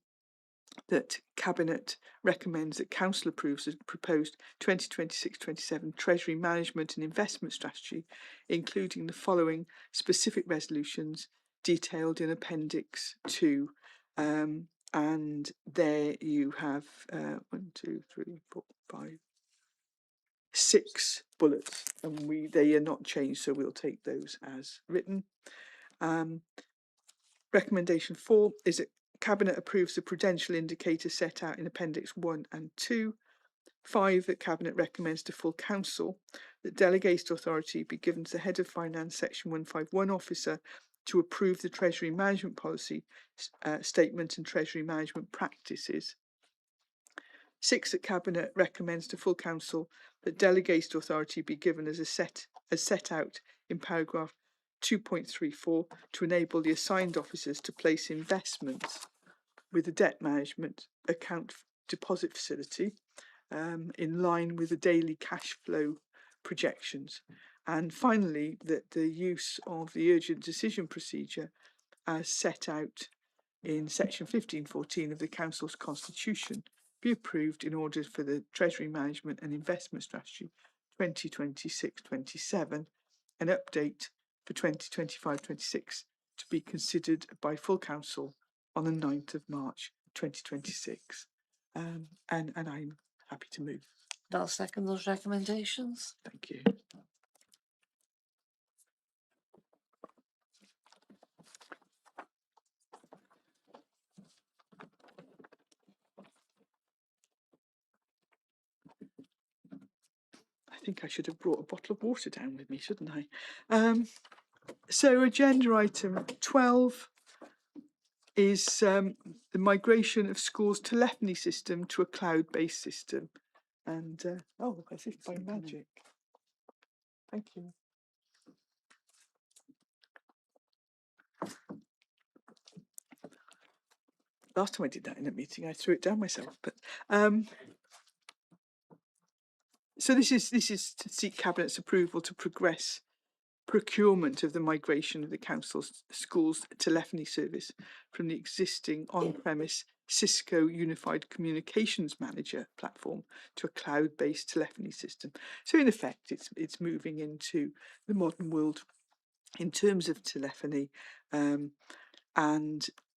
that Cabinet recommends that Council approves the proposed 2026-27 Treasury Management and Investment Strategy, including the following specific resolutions detailed in Appendix 2. And there you have 1, 2, 3, 4, 5, 6 bullets, and they are not changed, so we'll take those as written. Recommendation 4 is that Cabinet approves the prudential indicators set out in Appendix 1 and 2. 5, that Cabinet recommends to full council that delegated authority be given to the Head of Finance Section 151 officer to approve the Treasury Management Policy Statement and Treasury Management Practices. 6, that Cabinet recommends to full council that delegated authority be given as set out in paragraph 2.34 to enable the assigned officers to place investments with the debt management account deposit facility in line with the daily cash flow projections. And finally, that the use of the urgent decision procedure as set out in section 1514 of the Council's Constitution be approved in order for the Treasury Management and Investment Strategy 2026-27, an update for 2025-26 to be considered by full council on the 9th of March 2026. And I'm happy to move. I'll second those recommendations. Thank you. I think I should have brought a bottle of water down with me, shouldn't I? So agenda item 12 is the migration of schools' telephony system to a cloud-based system. And, as if by magic. Thank you. Last time I did that in a meeting, I threw it down myself. But so this is to seek Cabinet's approval to progress procurement of the migration of the council's schools telephony service from the existing on-premise Cisco Unified Communications Manager platform to a cloud-based telephony system. So in effect, it's moving into the modern world in terms of telephony, and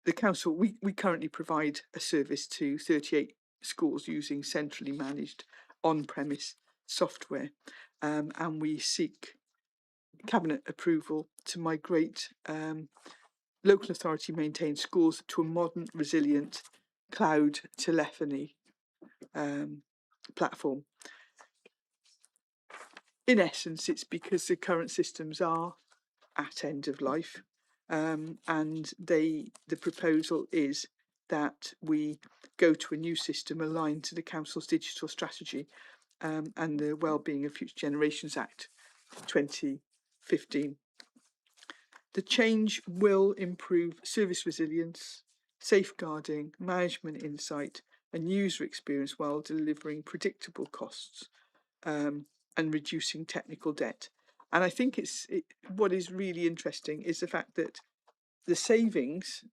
the council, we currently provide a service to 38 schools using centrally managed on-premise software, and we seek Cabinet approval to migrate local authority maintained schools to a modern, resilient cloud telephony platform. In essence, it's because the current systems are at end of life, and the proposal is that we go to a new system aligned to the council's digital strategy and the Wellbeing of Future Generations Act 2015. The change will improve service resilience, safeguarding, management insight and user experience while delivering predictable costs and reducing technical debt. And I think what is really interesting is the fact that the savings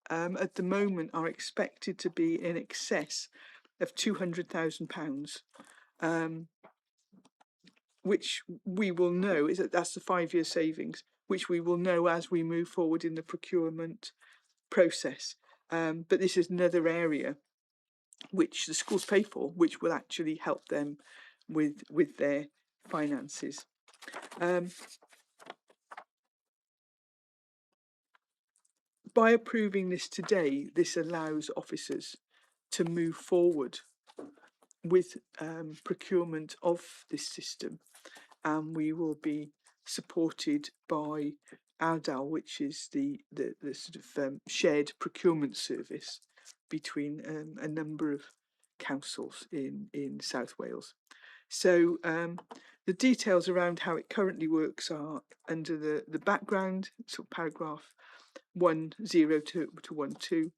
at the moment are expected to be in excess of £200,000, which we will know that's the 5-year savings, which we will know as we move forward in the procurement process. But this is another area which the schools pay for, which will actually help them with their finances. By approving this today, this allows officers to move forward with procurement of this system, and we will be supported by ALDAL, which is the sort of shared procurement service between a number of councils in South Wales. So the details around how it currently works are under the background, so paragraph 10 to 12.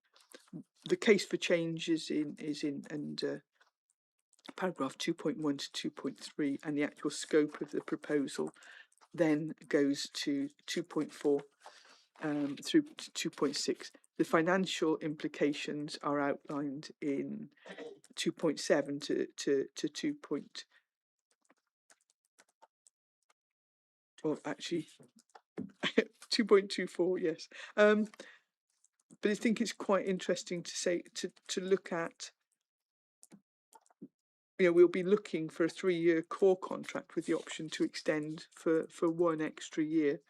The case for change is in under paragraph 2.1 to 2.3, and the actual scope of the proposal then goes to 2.4 through to 2.6. The financial implications are outlined in 2.7 to 2. Well, actually, 2.24, yes. But I think it's quite interesting to say to look at. We'll be looking for a 3-year core contract with the option to extend for 1 extra year,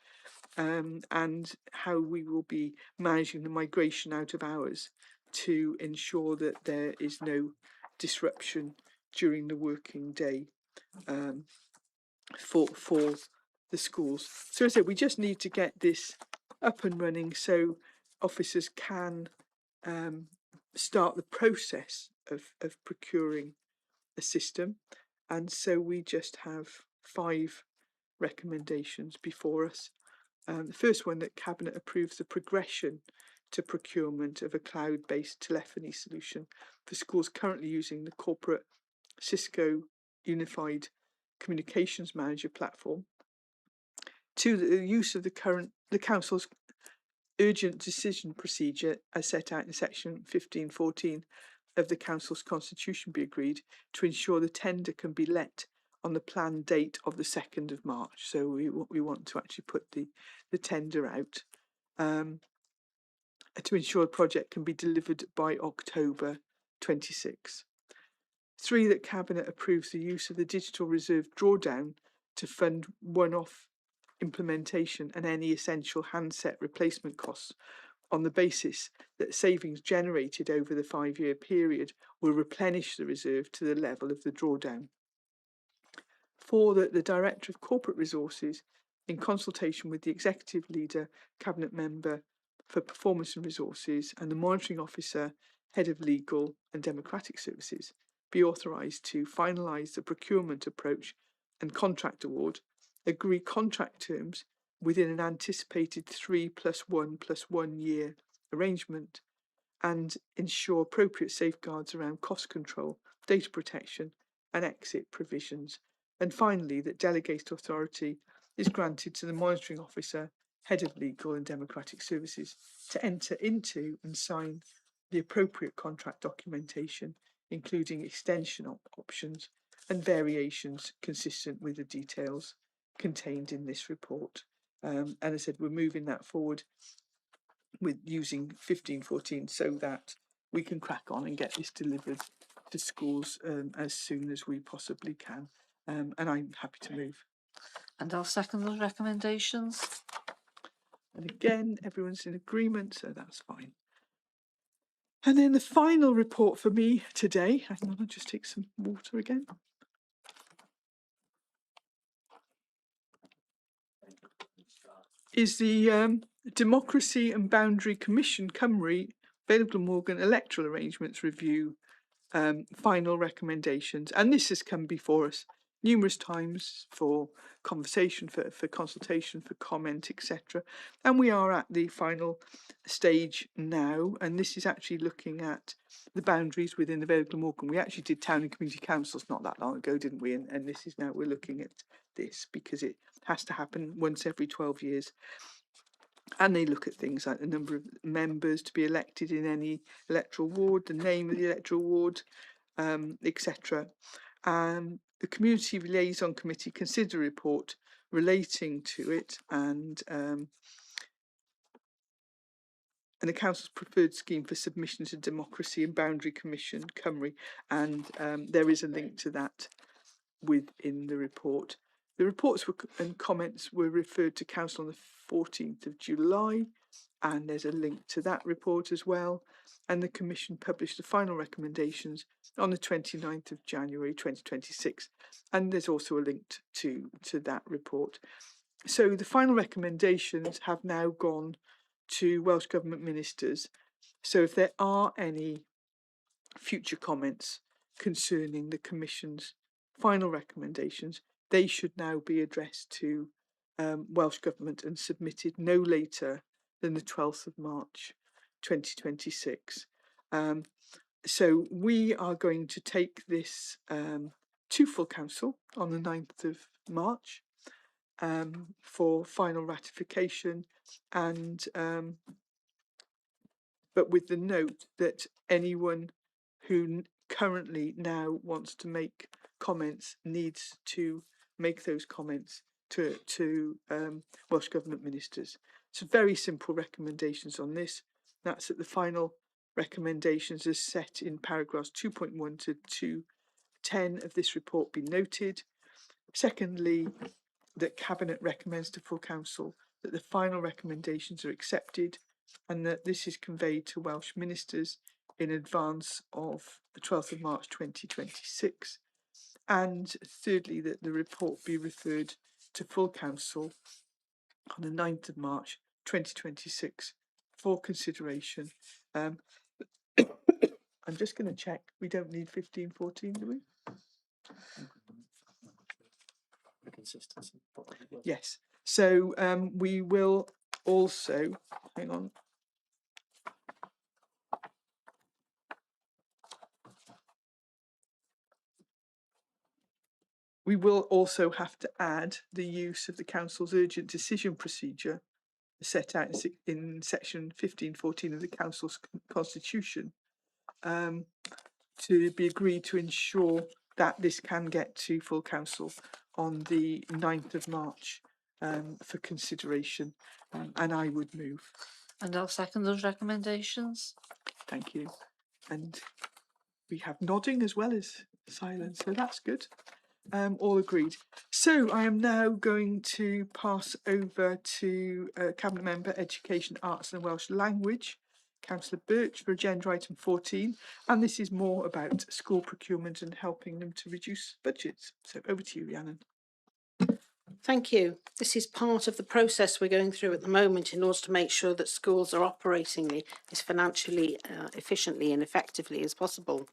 and how we will be managing the migration out of hours to ensure that there is no disruption during the working day for the schools. So as I said, we just need to get this up and running so officers can start the process of procuring a system. And so we just have 5 recommendations before us. The first one, that Cabinet approves the progression to procurement of a cloud-based telephony solution for schools currently using the corporate Cisco Unified Communications Manager platform. 2, the use of the council's urgent decision procedure as set out in section 1514 of the council's constitution be agreed to ensure the tender can be let on the planned date of the 2nd of March. So we want to actually put the tender out to ensure the project can be delivered by October 26. 3, that Cabinet approves the use of the digital reserve drawdown to fund one-off implementation and any essential handset replacement costs on the basis that savings generated over the 5-year period will replenish the reserve to the level of the drawdown. 4, that the Director of Corporate Resources, in consultation with the Executive Leader, Cabinet Member for Performance and Resources, and the Monitoring Officer, Head of Legal and Democratic Services, be authorised to finalise the procurement approach and contract award, agree contract terms within an anticipated 3 + 1 + 1 year arrangement, and ensure appropriate safeguards around cost control, data protection and exit provisions. And finally, that delegated authority is granted to the Monitoring Officer, Head of Legal and Democratic Services, to enter into and sign the appropriate contract documentation, including extension options and variations consistent with the details contained in this report. And I said we're moving that forward with using 1514 so that we can crack on and get this delivered to schools as soon as we possibly can. And I'm happy to move. And I'll second those recommendations. And again, everyone's in agreement, so that's fine. And then the final report for me today, hang on, I'll just take some water again. Is the Democracy and Boundary Commission Cymru Vale Glamorgan Electoral Arrangements Review final recommendations. And this has come before us numerous times for conversation, for consultation, for comment, etc. And we are at the final stage now, and this is actually looking at the boundaries within the Vale Glamorgan. We actually did town and community councils not that long ago, didn't we? And this is now, we're looking at this because it has to happen once every 12 years. And they look at things like the number of members to be elected in any electoral ward, the name of the electoral ward, etc. The Community Liaison Committee considered a report relating to it, and the Council's preferred scheme for submission to Democracy and Boundary Commission, Cymru, and there is a link to that within the report. The reports and comments were referred to Council on the 14th of July, and there's a link to that report as well. And the Commission published the final recommendations on the 29th of January 2026, and there's also a link to that report. So the final recommendations have now gone to Welsh Government ministers. So if there are any future comments concerning the Commission's final recommendations, they should now be addressed to Welsh Government and submitted no later than the 12th of March 2026. So we are going to take this to full council on the 9th of March for final ratification, and but with the note that anyone who currently now wants to make comments needs to make those comments to Welsh Government ministers. So very simple recommendations on this. That's at the final recommendations as set in paragraphs 2.1 to 210 of this report be noted. Secondly, that Cabinet recommends to full council that the final recommendations are accepted and that this is conveyed to Welsh ministers in advance of the 12th of March 2026. And thirdly, that the report be referred to full council on the 9th of March 2026 for consideration. I'm just going to check. We don't need 1514, do we? Consistency. Yes. So we will also, hang on. We will also have to add the use of the Council's urgent decision procedure set out in section 1514 of the Council's Constitution to be agreed to ensure that this can get to full council on the 9th of March for consideration, and I would move. And I'll second those recommendations. Thank you. And we have nodding as well as silence, so that's good. All agreed. So I am now going to pass over to Cabinet Member Education, Arts and Welsh Language, Councillor Birch, for agenda item 14. And this is more about school procurement and helping them to reduce budgets. So over to you, Rhiannon. Thank you. This is part of the process we're going through at the moment in order to make sure that schools are operating as financially efficiently and effectively as possible.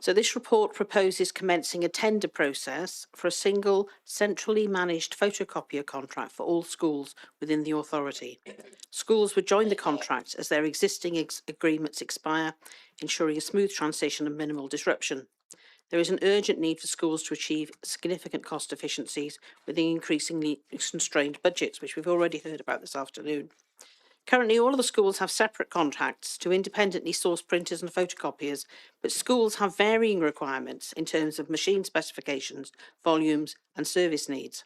So this report proposes commencing a tender process for a single centrally managed photocopier contract for all schools within the authority. Schools would join the contract as their existing agreements expire, ensuring a smooth transition and minimal disruption. There is an urgent need for schools to achieve significant cost efficiencies within increasingly constrained budgets, which we've already heard about this afternoon. Currently, all of the schools have separate contracts to independently source printers and photocopiers, but schools have varying requirements in terms of machine specifications, volumes, and service needs.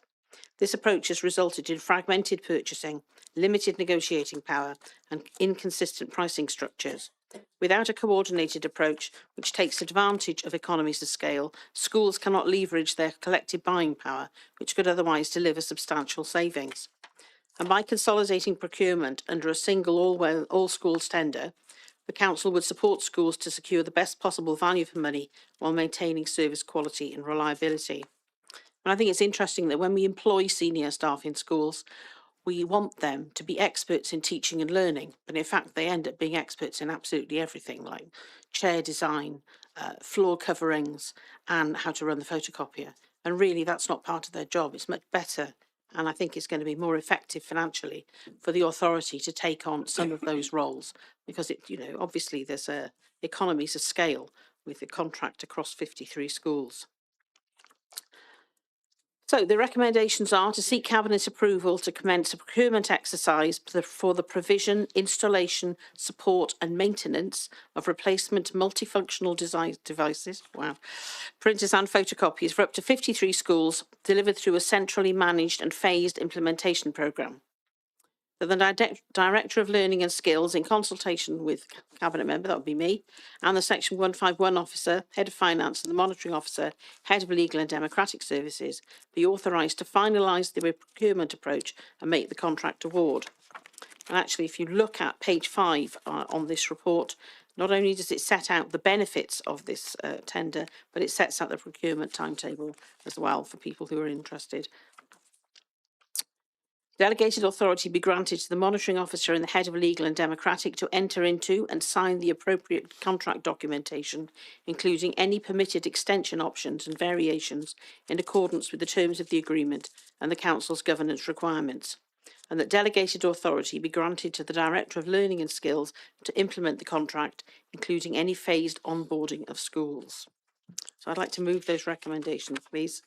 This approach has resulted in fragmented purchasing, limited negotiating power, and inconsistent pricing structures. Without a coordinated approach which takes advantage of economies of scale, schools cannot leverage their collective buying power, which could otherwise deliver substantial savings. And by consolidating procurement under a single all schools tender, the council would support schools to secure the best possible value for money while maintaining service quality and reliability. And I think it's interesting that when we employ senior staff in schools, we want them to be experts in teaching and learning, but in fact they end up being experts in absolutely everything, like chair design, floor coverings, and how to run the photocopier. And really that's not part of their job. It's much better, and I think it's going to be more effective financially for the authority to take on some of those roles, because it, obviously there's economies of scale with the contract across 53 schools. So the recommendations are to seek Cabinet approval to commence a procurement exercise for the provision, installation, support and maintenance of replacement multifunctional devices, printers and photocopiers for up to 53 schools, delivered through a centrally managed and phased implementation programme. The Director of Learning and Skills, in consultation with Cabinet member, that would be me, and the Section 151 officer, Head of Finance, and the Monitoring Officer, Head of Legal and Democratic Services, be authorised to finalise the procurement approach and make the contract award. And actually, if you look at page 5 on this report, not only does it set out the benefits of this tender, but it sets out the procurement timetable as well for people who are interested. Delegated authority be granted to the Monitoring Officer and the Head of Legal and Democratic to enter into and sign the appropriate contract documentation, including any permitted extension options and variations in accordance with the terms of the agreement and the Council's governance requirements. And that delegated authority be granted to the Director of Learning and Skills to implement the contract, including any phased onboarding of schools. So I'd like to move those recommendations, please.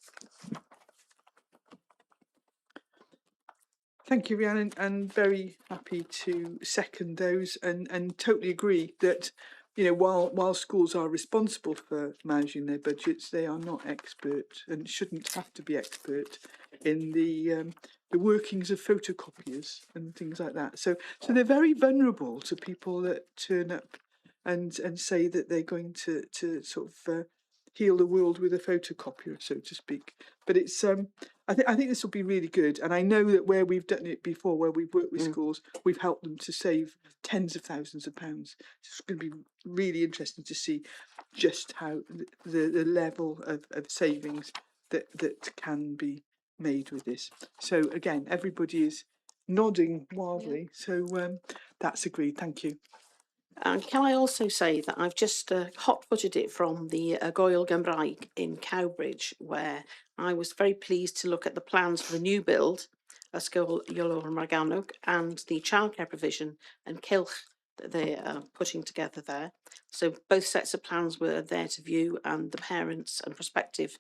Thank you, Rhiannon, and very happy to second those and totally agree that, while schools are responsible for managing their budgets, they are not expert and shouldn't have to be expert in the workings of photocopiers and things like that. So they're very vulnerable to people that turn up and say that they're going to sort of heal the world with a photocopier, so to speak. But it's I think this will be really good, and I know that where we've done it before, where we've worked with schools, we've helped them to save tens of thousands of pounds. It's going to be really interesting to see just how the level of savings that can be made with this. So again, everybody is nodding wildly, so that's agreed. Thank you. And can I also say that I've just hot-footed it from the Gweld Gymraeg in Cowbridge, where I was very pleased to look at the plans for the new build, Ysgol Iolo Morgannwg, and the childcare provision and Cilch that they are putting together there. So both sets of plans were there to view, and the parents and prospective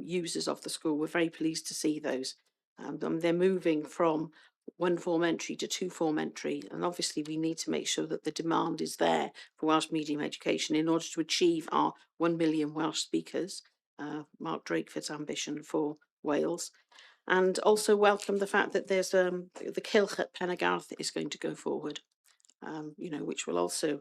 users of the school were very pleased to see those. They're moving from one form entry to two form entry, and obviously we need to make sure that the demand is there for Welsh medium education in order to achieve our 1 million Welsh speakers, Mark Drakeford's ambition for Wales, and also welcome the fact that there's the Cilch at Penargarth is going to go forward, which will also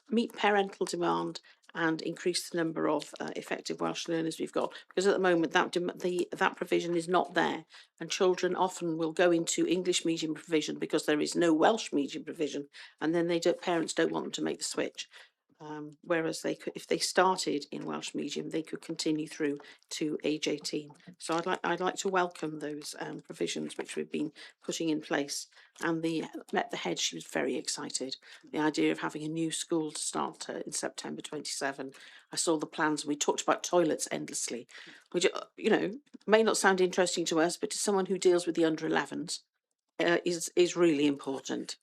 meet parental demand and increase the number of effective Welsh learners we've got, because at the moment that provision is not there, and children often will go into English medium provision because there is no Welsh medium provision, and then parents don't want them to make the switch. Whereas they could, if they started in Welsh medium, they could continue through to age 18. So I'd like to welcome those provisions which we've been putting in place. And met the head, she was very excited. The idea of having a new school to start in September 27. I saw the plans and we talked about toilets endlessly, which may not sound interesting to us, but to someone who deals with the under 11s is really important.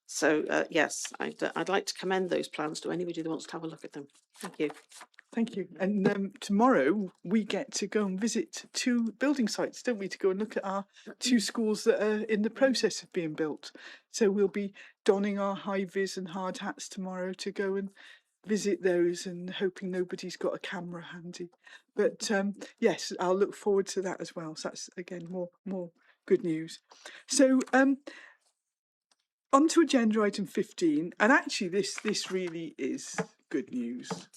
So yes, I'd like to commend those plans to anybody that wants to have a look at them. Thank you. Thank you. And tomorrow we get to go and visit 2 building sites, don't we, to go and look at our 2 schools that are in the process of being built. So we'll be donning our high vis and hard hats tomorrow to go and visit those, and hoping nobody's got a camera handy. But yes, I'll look forward to that as well. So that's again more good news. So on to agenda item 15, and actually this really is good news.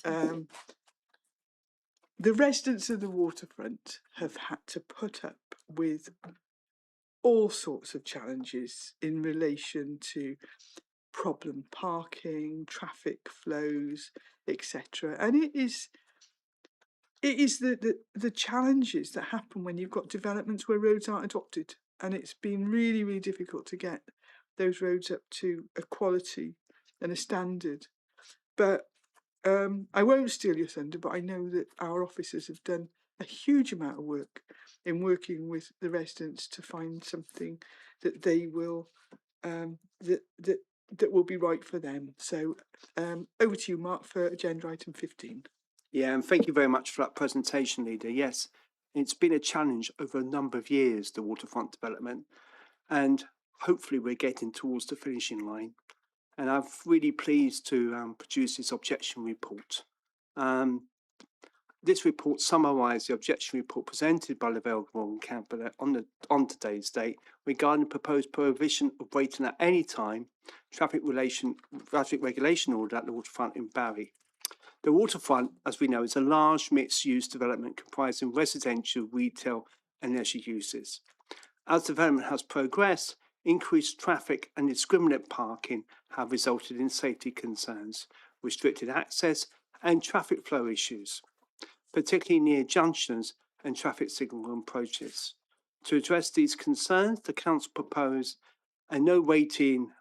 The residents of the waterfront have had to put up with all sorts of challenges in relation to problem parking, traffic flows, etc. And it is the challenges that happen when you've got developments where roads aren't adopted, and it's been really difficult to get those roads up to a quality and a standard. But I won't steal your thunder, but I know that our officers have done a huge amount of work in working with the residents to find something that they will that will be right for them. So over to you, Mark, for agenda item 15. Yeah, and thank you very much for that presentation, Leader. Yes, it's been a challenge over a number of years, the waterfront development, and hopefully we're getting towards the finishing line. And I'm really pleased to produce this objection report. This report summarised the objection report presented by the Glamorgan Cabinet on today's date regarding the proposed prohibition of waiting at any time traffic regulation order at the waterfront in Vale. The waterfront, as we know, is a large mixed-use development comprising residential, retail and leisure uses. As development has progressed, increased traffic and indiscriminate parking have resulted in safety concerns, restricted access and traffic flow issues, particularly near junctions and traffic signal approaches. To address these concerns, the Council proposed a no waiting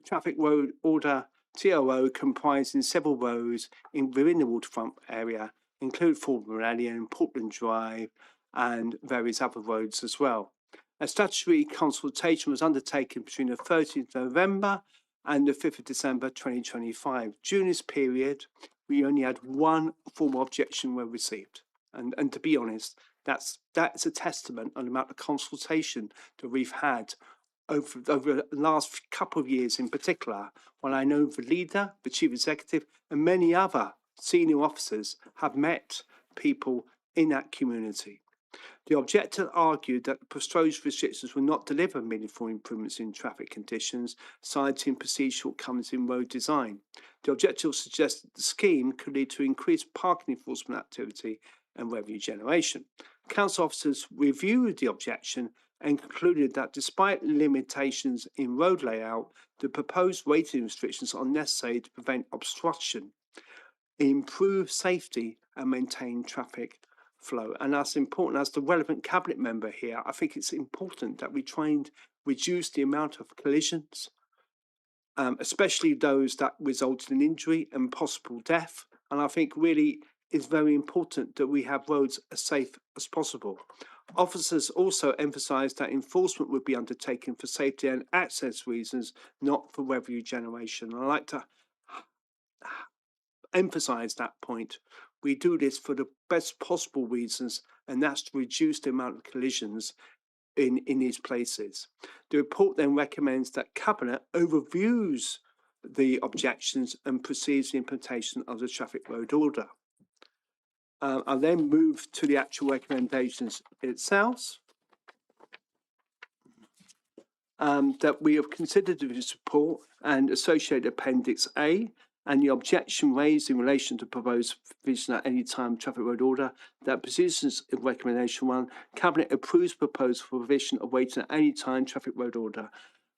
traffic road order TRO comprising several roads within the waterfront area, include Ford Millennium, Portland Drive and various other roads as well. A statutory consultation was undertaken between the 13th of November and the 5th of December 2025. During this period, we only had 1 formal objection were received. And to be honest, that's a testament on the amount of consultation that we've had over the last couple of years in particular, when I know the leader, the chief executive, and many other senior officers have met people in that community. The objector argued that the proposed restrictions will not deliver meaningful improvements in traffic conditions, citing perceived shortcomings in road design. The objector suggested the scheme could lead to increased parking enforcement activity and revenue generation. Council officers reviewed the objection and concluded that despite limitations in road layout, the proposed waiting restrictions are necessary to prevent obstruction, improve safety and maintain traffic flow. And that's important. As the relevant cabinet member here, I think it's important that we try and reduce the amount of collisions, especially those that result in injury and possible death. And I think really it's very important that we have roads as safe as possible. Officers also emphasised that enforcement would be undertaken for safety and access reasons, not for revenue generation. I'd like to emphasise that point. We do this for the best possible reasons, and that's to reduce the amount of collisions in these places. The report then recommends that Cabinet overviews the objections and proceeds the implementation of the traffic road order. I'll then move to the actual recommendations itself. That we have considered the support and associated Appendix A and the objection raised in relation to proposed provision at any time traffic road order, that positions in recommendation 1, Cabinet approves proposed provision of waiting at any time traffic road order,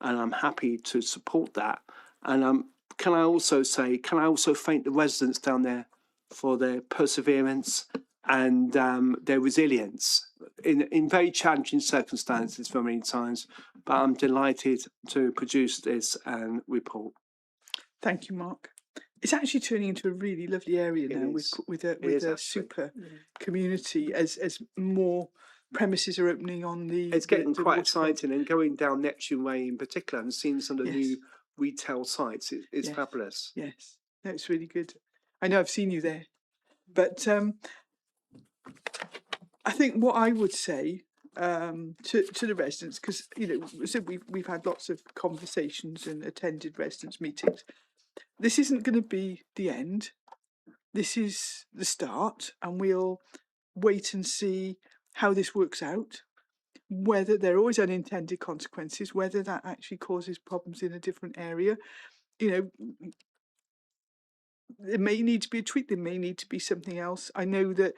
and I'm happy to support that. And can I also thank the residents down there for their perseverance and their resilience in very challenging circumstances for many times, but I'm delighted to produce this report. Thank you, Mark. It's actually turning into a really lovely area now with a super community as more premises are opening on the. It's getting the quite waterfront. exciting, and going down Neptune Way in particular and seeing some of the Yes. new retail sites is Yes. fabulous. Yes, no, it's really good. I know I've seen you there, but I think what I would say to the residents, because so we've had lots of conversations and attended residents meetings. This isn't going to be the end. This is the start, and we'll wait and see how this works out. Whether there are always unintended consequences, whether that actually causes problems in a different area, there may need to be a tweak. There may need to be something else. I know that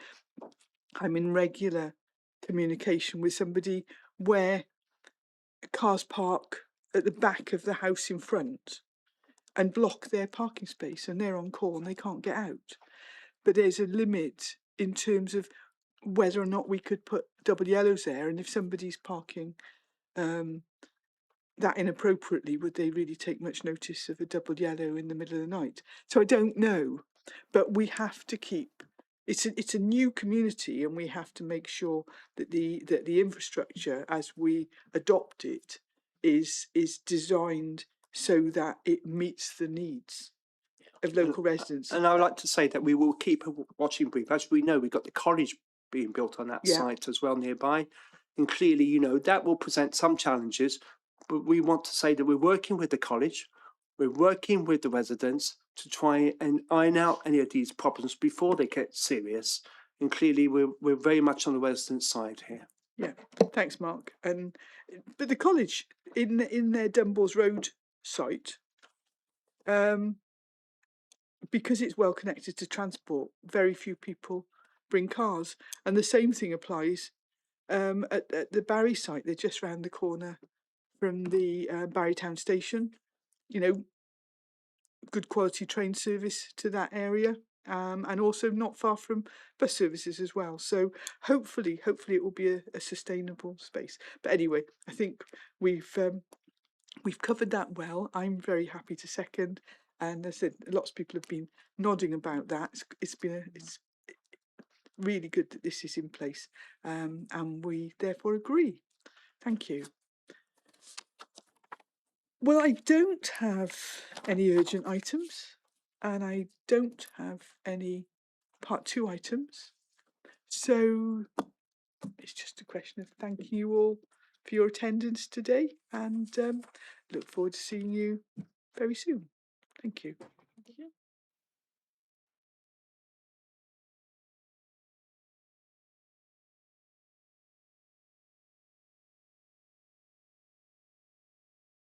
I'm in regular communication with somebody where cars park at the back of the house in front and block their parking space, and they're on call and they can't get out. But there's a limit in terms of whether or not we could put double yellows there, and if somebody's parking that inappropriately, would they really take much notice of a double yellow in the middle of the night? So I don't know, but we have to keep. It's a new community, and we have to make sure that the infrastructure as we adopt it is designed so that it meets the needs of local residents. And I would like to say that we will keep a watching brief. As we know, we've got the college being built on that site as well nearby. And clearly, that will present some challenges, but we want to say that we're working with the college, we're working with the residents to try and iron out any of these problems before they get serious. And clearly, we're very much on the residents' side here. Yeah, thanks, Mark. But the college in their Dunballs Road site, because it's well connected to transport, very few people bring cars, and the same thing applies at the Barry site. They're just round the corner from the Barry Town Station. Good quality train service to that area, and also not far from bus services as well. So hopefully it will be a sustainable space. But anyway, I think we've covered that well. I'm very happy to second, and as I said, lots of people have been nodding about that. It's really good that this is in place, and we therefore agree. Thank you. Well, I don't have any urgent items, and I don't have any part 2 items. So it's just a question of thanking you all for your attendance today, and look forward to seeing you very soon. Thank you.